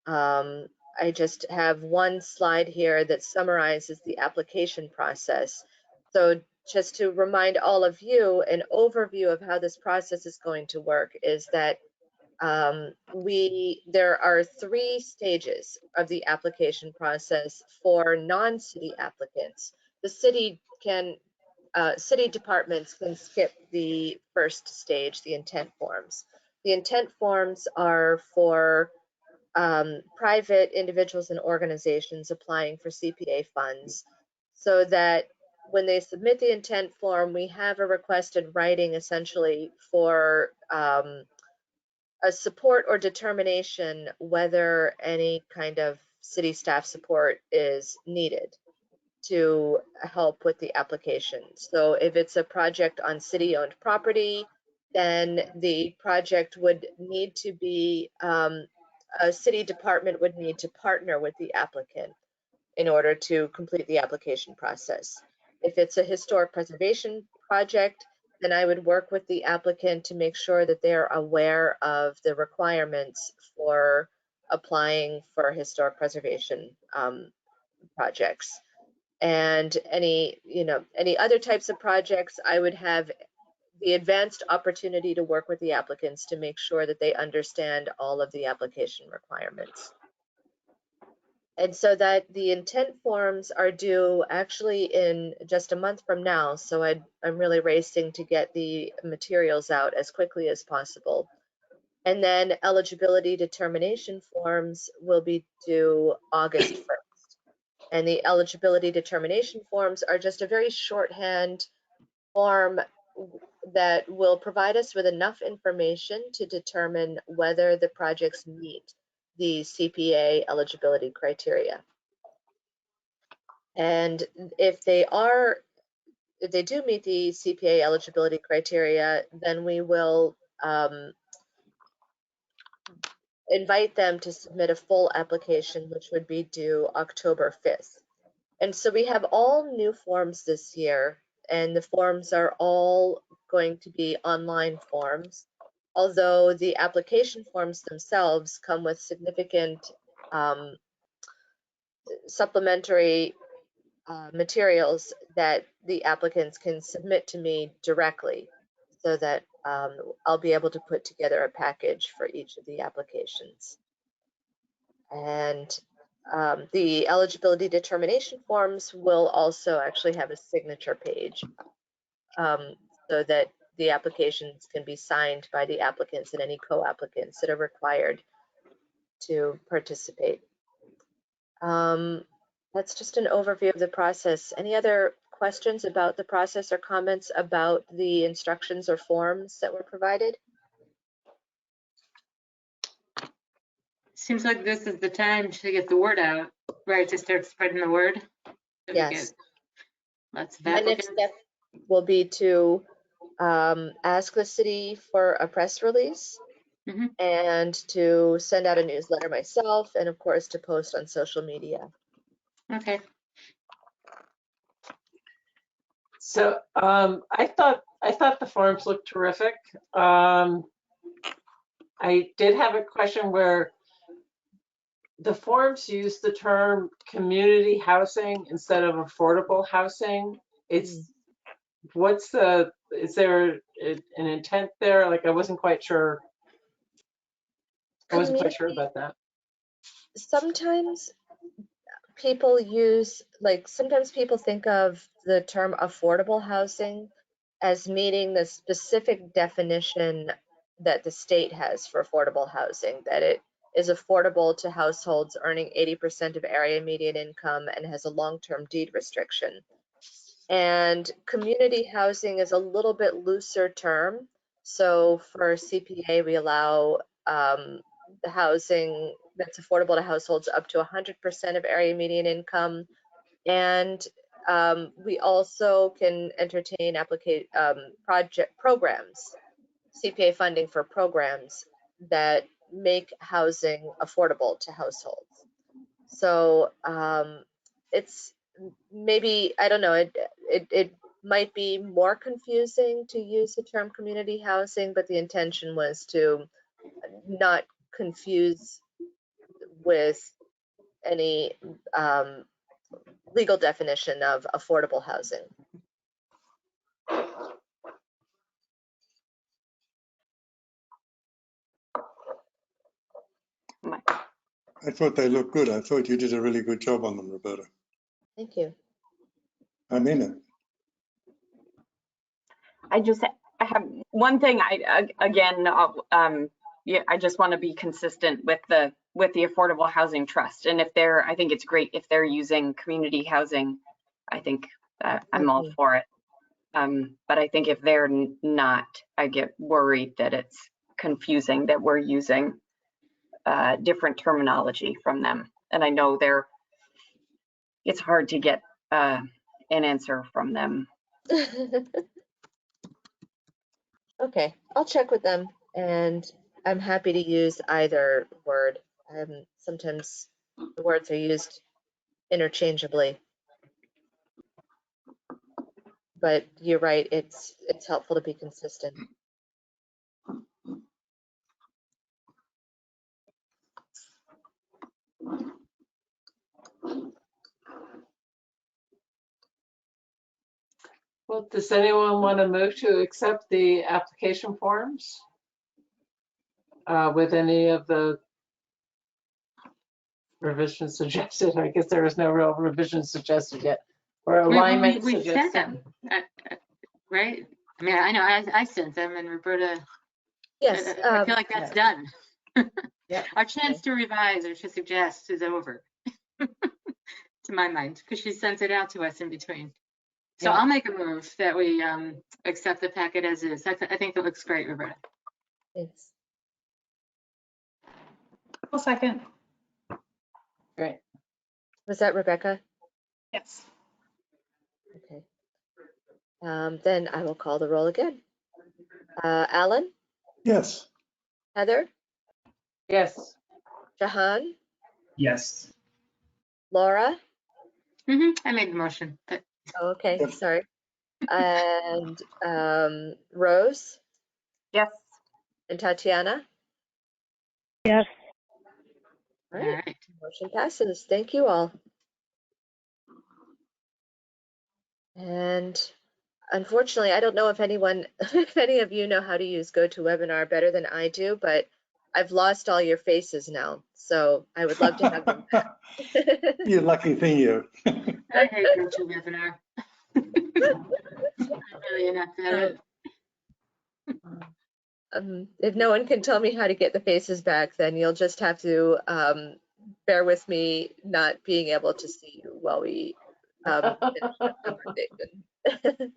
I just have one slide here that summarizes the application process. So just to remind all of you, an overview of how this process is going to work is that there are 3 stages of the application process for non-city applicants. The city departments can skip the first stage, the intent forms. The intent forms are for private individuals and organizations applying for CPA funds, so that when they submit the intent form, we have a request in writing essentially for a support or determination whether any kind of city staff support is needed to help with the application. So if it's a project on city-owned property, then the project would need to be, a city department would need to partner with the applicant in order to complete the application process. If it's a historic preservation project, then I would work with the applicant to make sure that they're aware of the requirements for applying for historic preservation projects. And any other types of projects, I would have the advanced opportunity to work with the applicants to make sure that they understand all of the application requirements. And so that the intent forms are due actually in just a month from now. So I'm really racing to get the materials out as quickly as possible. And then eligibility determination forms will be due August 1st. And the eligibility determination forms are just a very shorthand form that will provide us with enough information to determine whether the projects meet the CPA eligibility criteria. And if they do meet the CPA eligibility criteria, then we will invite them to submit a full application, which would be due October 5th. And so we have all new forms this year, and the forms are all going to be online forms, although the application forms themselves come with significant supplementary materials that the applicants can submit to me directly, so that I'll be able to put together a package for each of the applications. And the eligibility determination forms will also actually have a signature page, so that the applications can be signed by the applicants and any co-applicants that are required to participate. That's just an overview of the process. Any other questions about the process or comments about the instructions or forms that were provided?
Seems like this is the time to get the word out, right? To start spreading the word. That we
Yes.
get lots of
My next
applicants.
step will be to ask the city for a press release
Mhm.
and to send out a newsletter myself, and of course to post on social media.
Okay.
So I thought the forms looked terrific. I did have a question where the forms use the term community housing instead of affordable housing. It's is there an intent there? Like I wasn't quite sure. I wasn't quite sure about that.
Sometimes people sometimes people think of the term affordable housing as meeting the specific definition that the state has for affordable housing, that it is affordable to households earning 80% of area median income and has a long-term deed restriction. And community housing is a little bit looser term. So for CPA, we allow the housing that's affordable to households up to 100% of area median income. And we also can entertain programs, CPA funding for programs that make housing affordable to households. So it's maybe, I don't know, it might be more confusing to use the term community housing, but the intention was to not confuse with any legal definition of affordable housing.
I thought they looked good. I thought you did a really good job on them, Roberta.
Thank you.
I mean it.
I have one thing. Yeah, I just want to be consistent with the Affordable Housing Trust. And I think it's great if they're using community housing. I think I'm all for it. But I think if they're not, I get worried that it's confusing that we're using different terminology from them. And I know it's hard to get an answer from them.
Okay, I'll check with them, and I'm happy to use either word. Sometimes the words are used interchangeably, but you're right, it's helpful to be consistent.
Well, does anyone want to move to accept the application forms with any of the revisions suggested? I guess there was no real revision suggested yet, or alignment
We sent
suggested.
them, right? I mean, I know I sent them, and Roberta.
Yes.
I feel like that's done.
Yeah.
Our chance to revise or to suggest is over, to my mind, because she sent it out to us in between. So
Yeah.
I'll make a move that we accept the packet as is. I think it looks great, Roberta.
Thanks.
I'll second.
Great.
Was that Rebecca?
Yes.
Okay. Then I will call the roll again. Alan?
Yes.
Heather?
Yes.
Jahan?
Yes.
Laura?
I made the motion, but
Oh, okay,
Yep.
sorry. And Rose
Yes.
and Tatiana?
Yes.
All
all
right,
right.
motion passes. Thank you all. And unfortunately, I don't know if if any of you know how to use GoToWebinar better than I do, but I've lost all your faces now, so I would love to have them back.
You lucky thing, you.
I hate GoToWebinar. I'm really not at it.
If no one can tell me how to get the faces back, then you'll just have to bear with me not being able to see you while we finish the conversation.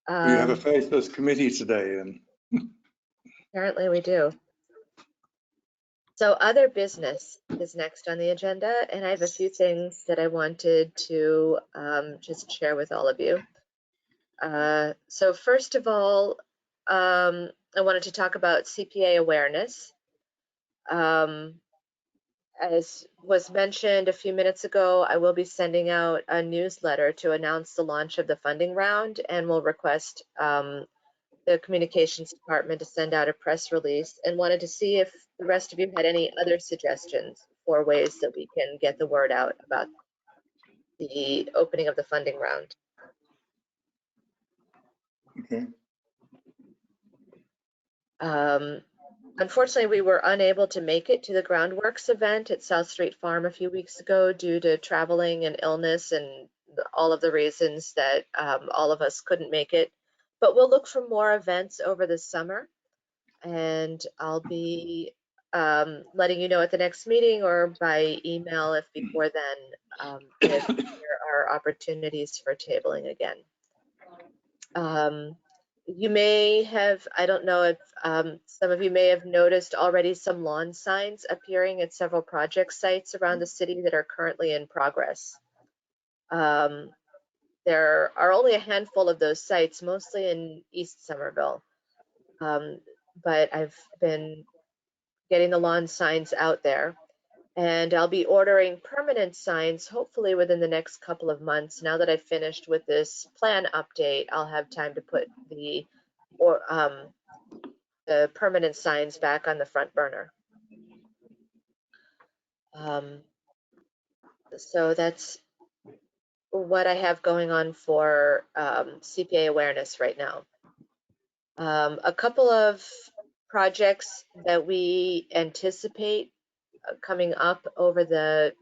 We have a
Um,
faceless committee today, and
Apparently we do. So other business is next on the agenda, and I have a few things that I wanted to just share with all of you. So first of all, I wanted to talk about CPA awareness. As was mentioned a few minutes ago, I will be sending out a newsletter to announce the launch of the funding round, and will request the communications department to send out a press release, and wanted to see if the rest of you had any other suggestions for ways that we can get the word out about the opening of the funding round.
okay.
Unfortunately, we were unable to make it to the Groundworks event at South Street Farm a few weeks ago due to traveling and illness and all of the reasons that all of us couldn't make it. But we'll look for more events over the summer, and I'll be letting you know at the next meeting or by email if before then if there are opportunities for tabling again. You may have, I don't know if some of you may have noticed already some lawn signs appearing at several project sites around the city that are currently in progress. There are only a handful of those sites, mostly in East Somerville. But I've been getting the lawn signs out there. And I'll be ordering permanent signs hopefully within the next couple of months. Now that I've finished with this plan update, I'll have time to put the permanent signs back on the front burner. So that's what I have going on for CPA awareness right now. A couple of projects that we anticipate coming up over the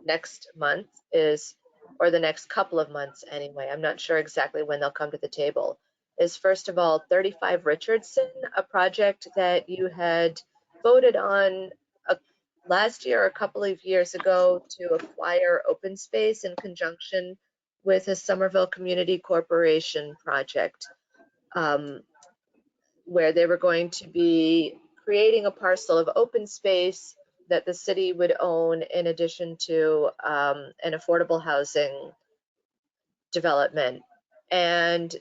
next month is, or the next couple of months anyway, I'm not sure exactly when they'll come to the table, is first of all 35 Richardson, a project that you had voted on last year or a couple of years ago to acquire open space in conjunction with a Somerville Community Corporation project, where they were going to be creating a parcel of open space that the city would own in addition to an affordable housing development. And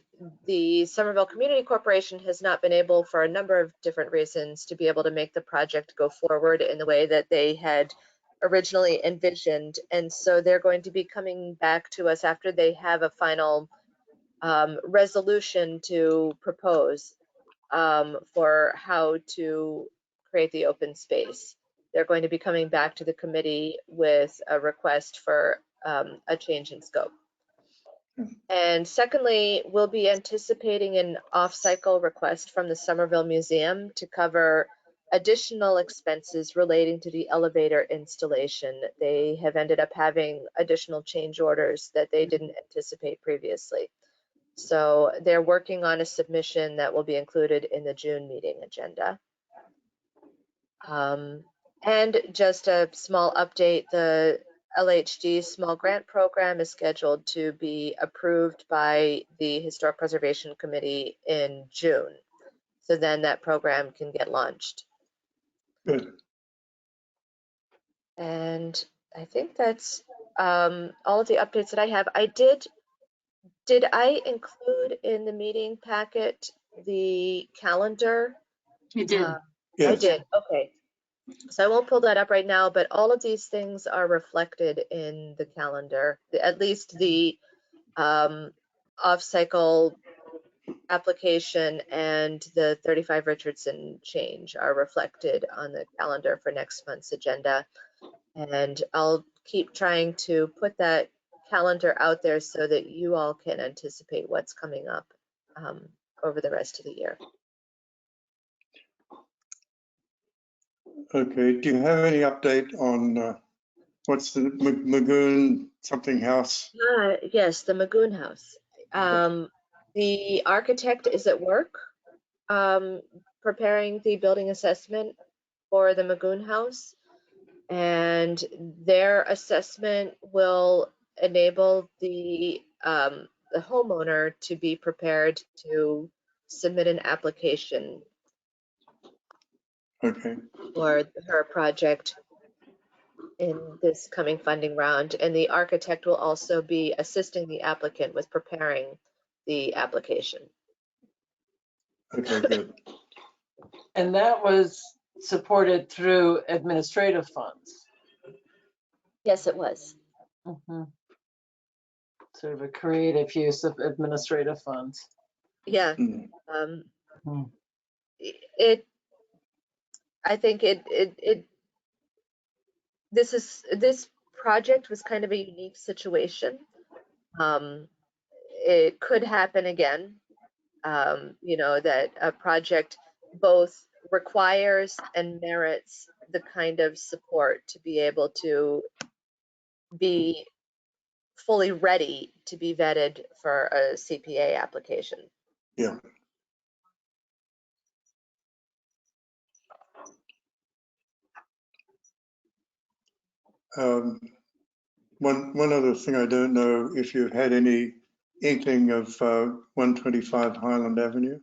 the Somerville Community Corporation has not been able, for a number of different reasons, to be able to make the project go forward in the way that they had originally envisioned. And so they're going to be coming back to us after they have a final resolution to propose for how to create the open space. They're going to be coming back to the committee with a request for a change in scope. And secondly, we'll be anticipating an off-cycle request from the Somerville Museum to cover additional expenses relating to the elevator installation. They have ended up having additional change orders that they didn't anticipate previously. So they're working on a submission that will be included in the June meeting agenda. And just a small update, the LHD small grant program is scheduled to be approved by the Historic Preservation Committee in June. So then that program can get launched.
Good.
And I think that's all of the updates that I have. Did I include in the meeting packet the calendar?
You did.
I
Yes.
did, okay. So I won't pull that up right now, but all of these things are reflected in the calendar, at least the off-cycle application and the 35 Richardson change are reflected on the calendar for next month's agenda. And I'll keep trying to put that calendar out there so that you all can anticipate what's coming up over the rest of the year.
Okay. Do you have any update on what's the Magoon something house?
Yes, the Magoon House. The architect is at work. preparing the building assessment for the Magoon House, and their assessment will enable the homeowner to be prepared to submit an application
Okay,
for her project in this coming funding round. And the architect will also be assisting the applicant with preparing the application.
okay, good.
And that was supported through administrative funds.
Yes, it was.
Mhm. Sort of a creative use of administrative funds.
Yeah.
Hmm.
Hmm.
I think this project was kind of a unique situation. It could happen again, that a project both requires and merits the kind of support to be able to be fully ready to be vetted for a CPA application.
Yeah. One other thing, I don't know if you've had any inkling of 125 Highland Avenue.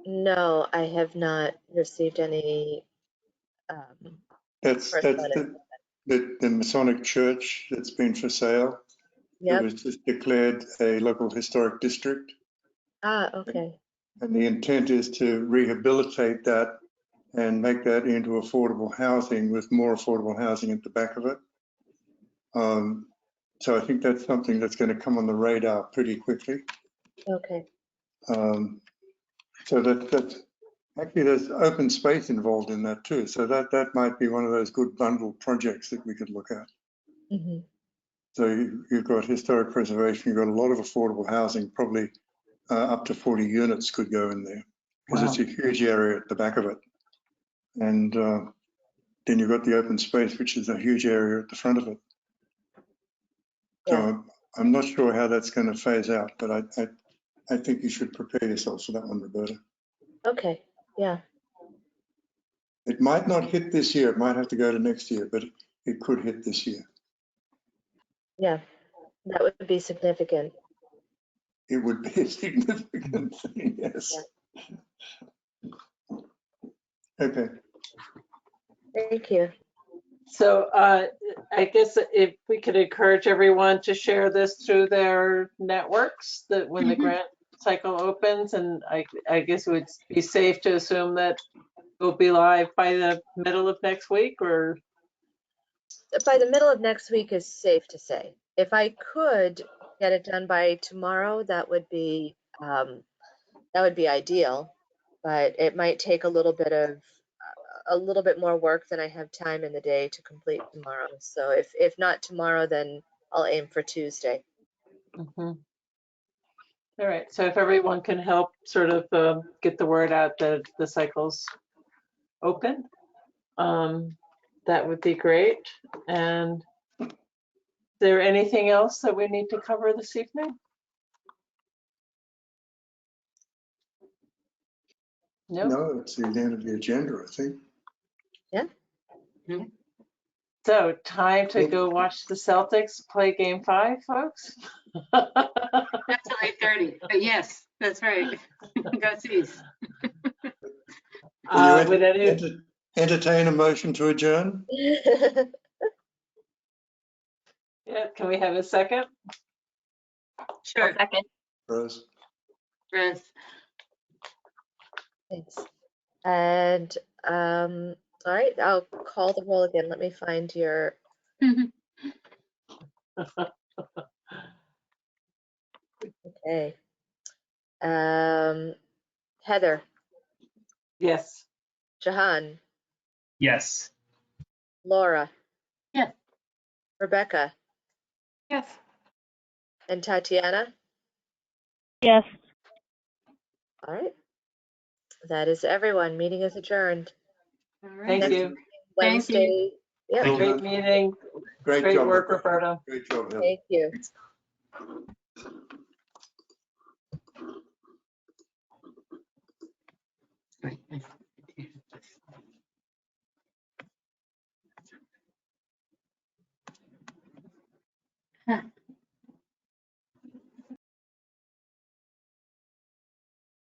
No, I have not received any
That's
correspondence.
the Masonic church that's been for sale. It
Yep.
was just declared a local historic district,
Okay.
and the intent is to rehabilitate that and make that into affordable housing with more affordable housing at the back of it. So I think that's something that's going to come on the radar pretty quickly.
Okay.
So that's actually, there's open space involved in that too. So that might be one of those good bundled projects that we could look at.
Mm-hmm.
So you've got historic preservation, you've got a lot of affordable housing, probably up to 40 units could go in there, because
Wow.
it's a huge area at the back of it. And then you've got the open space, which is a huge area at the front of it.
Yeah.
So I'm not sure how that's going to phase out, but I think you should prepare yourself for that one, Roberta.
Okay. Yeah.
It might not hit this year, it might have to go to next year, but it could hit this year.
Yeah. That would be significant.
It would be a significant thing, yes.
Yeah.
Okay.
Thank you.
So I guess if we could encourage everyone to share this through their networks, that when the grant cycle opens, and I guess it would be safe to assume that we'll be live by the middle of next week, or?
By the middle of next week is safe to say. If I could get it done by tomorrow, that would be ideal, but it might take a little bit more work than I have time in the day to complete tomorrow. So if not tomorrow, then I'll aim for Tuesday.
Mhm. All right, so if everyone can help sort of get the word out that the cycle's open, that would be great. And is there anything else that we need to cover this evening? No?
No, it's the end of the agenda, I think.
Yeah.
So time to go watch the Celtics play game 5, folks?
That's till 8:30, but yes, that's right. Go Seas.
Will you
Would
entertain a motion to adjourn?
yeah, can we have a second?
Sure.
Second.
Rose?
Rose.
Thanks. And all right, I'll call the roll again. Let me find your. Okay. Heather,
Yes.
Jahan,
Yes.
Laura.
Yes.
Rebecca.
Yes.
And Tatiana.
Yes.
All right. That is everyone. Meeting is adjourned.
All right.
Thank
Next
you.
meeting,
Thank you.
Wednesday. Yep.
Thank you.
Great meeting.
Great
Great
job,
work,
Roberta.
Roberta.
Great job, Heather.
Thank you.
Huh.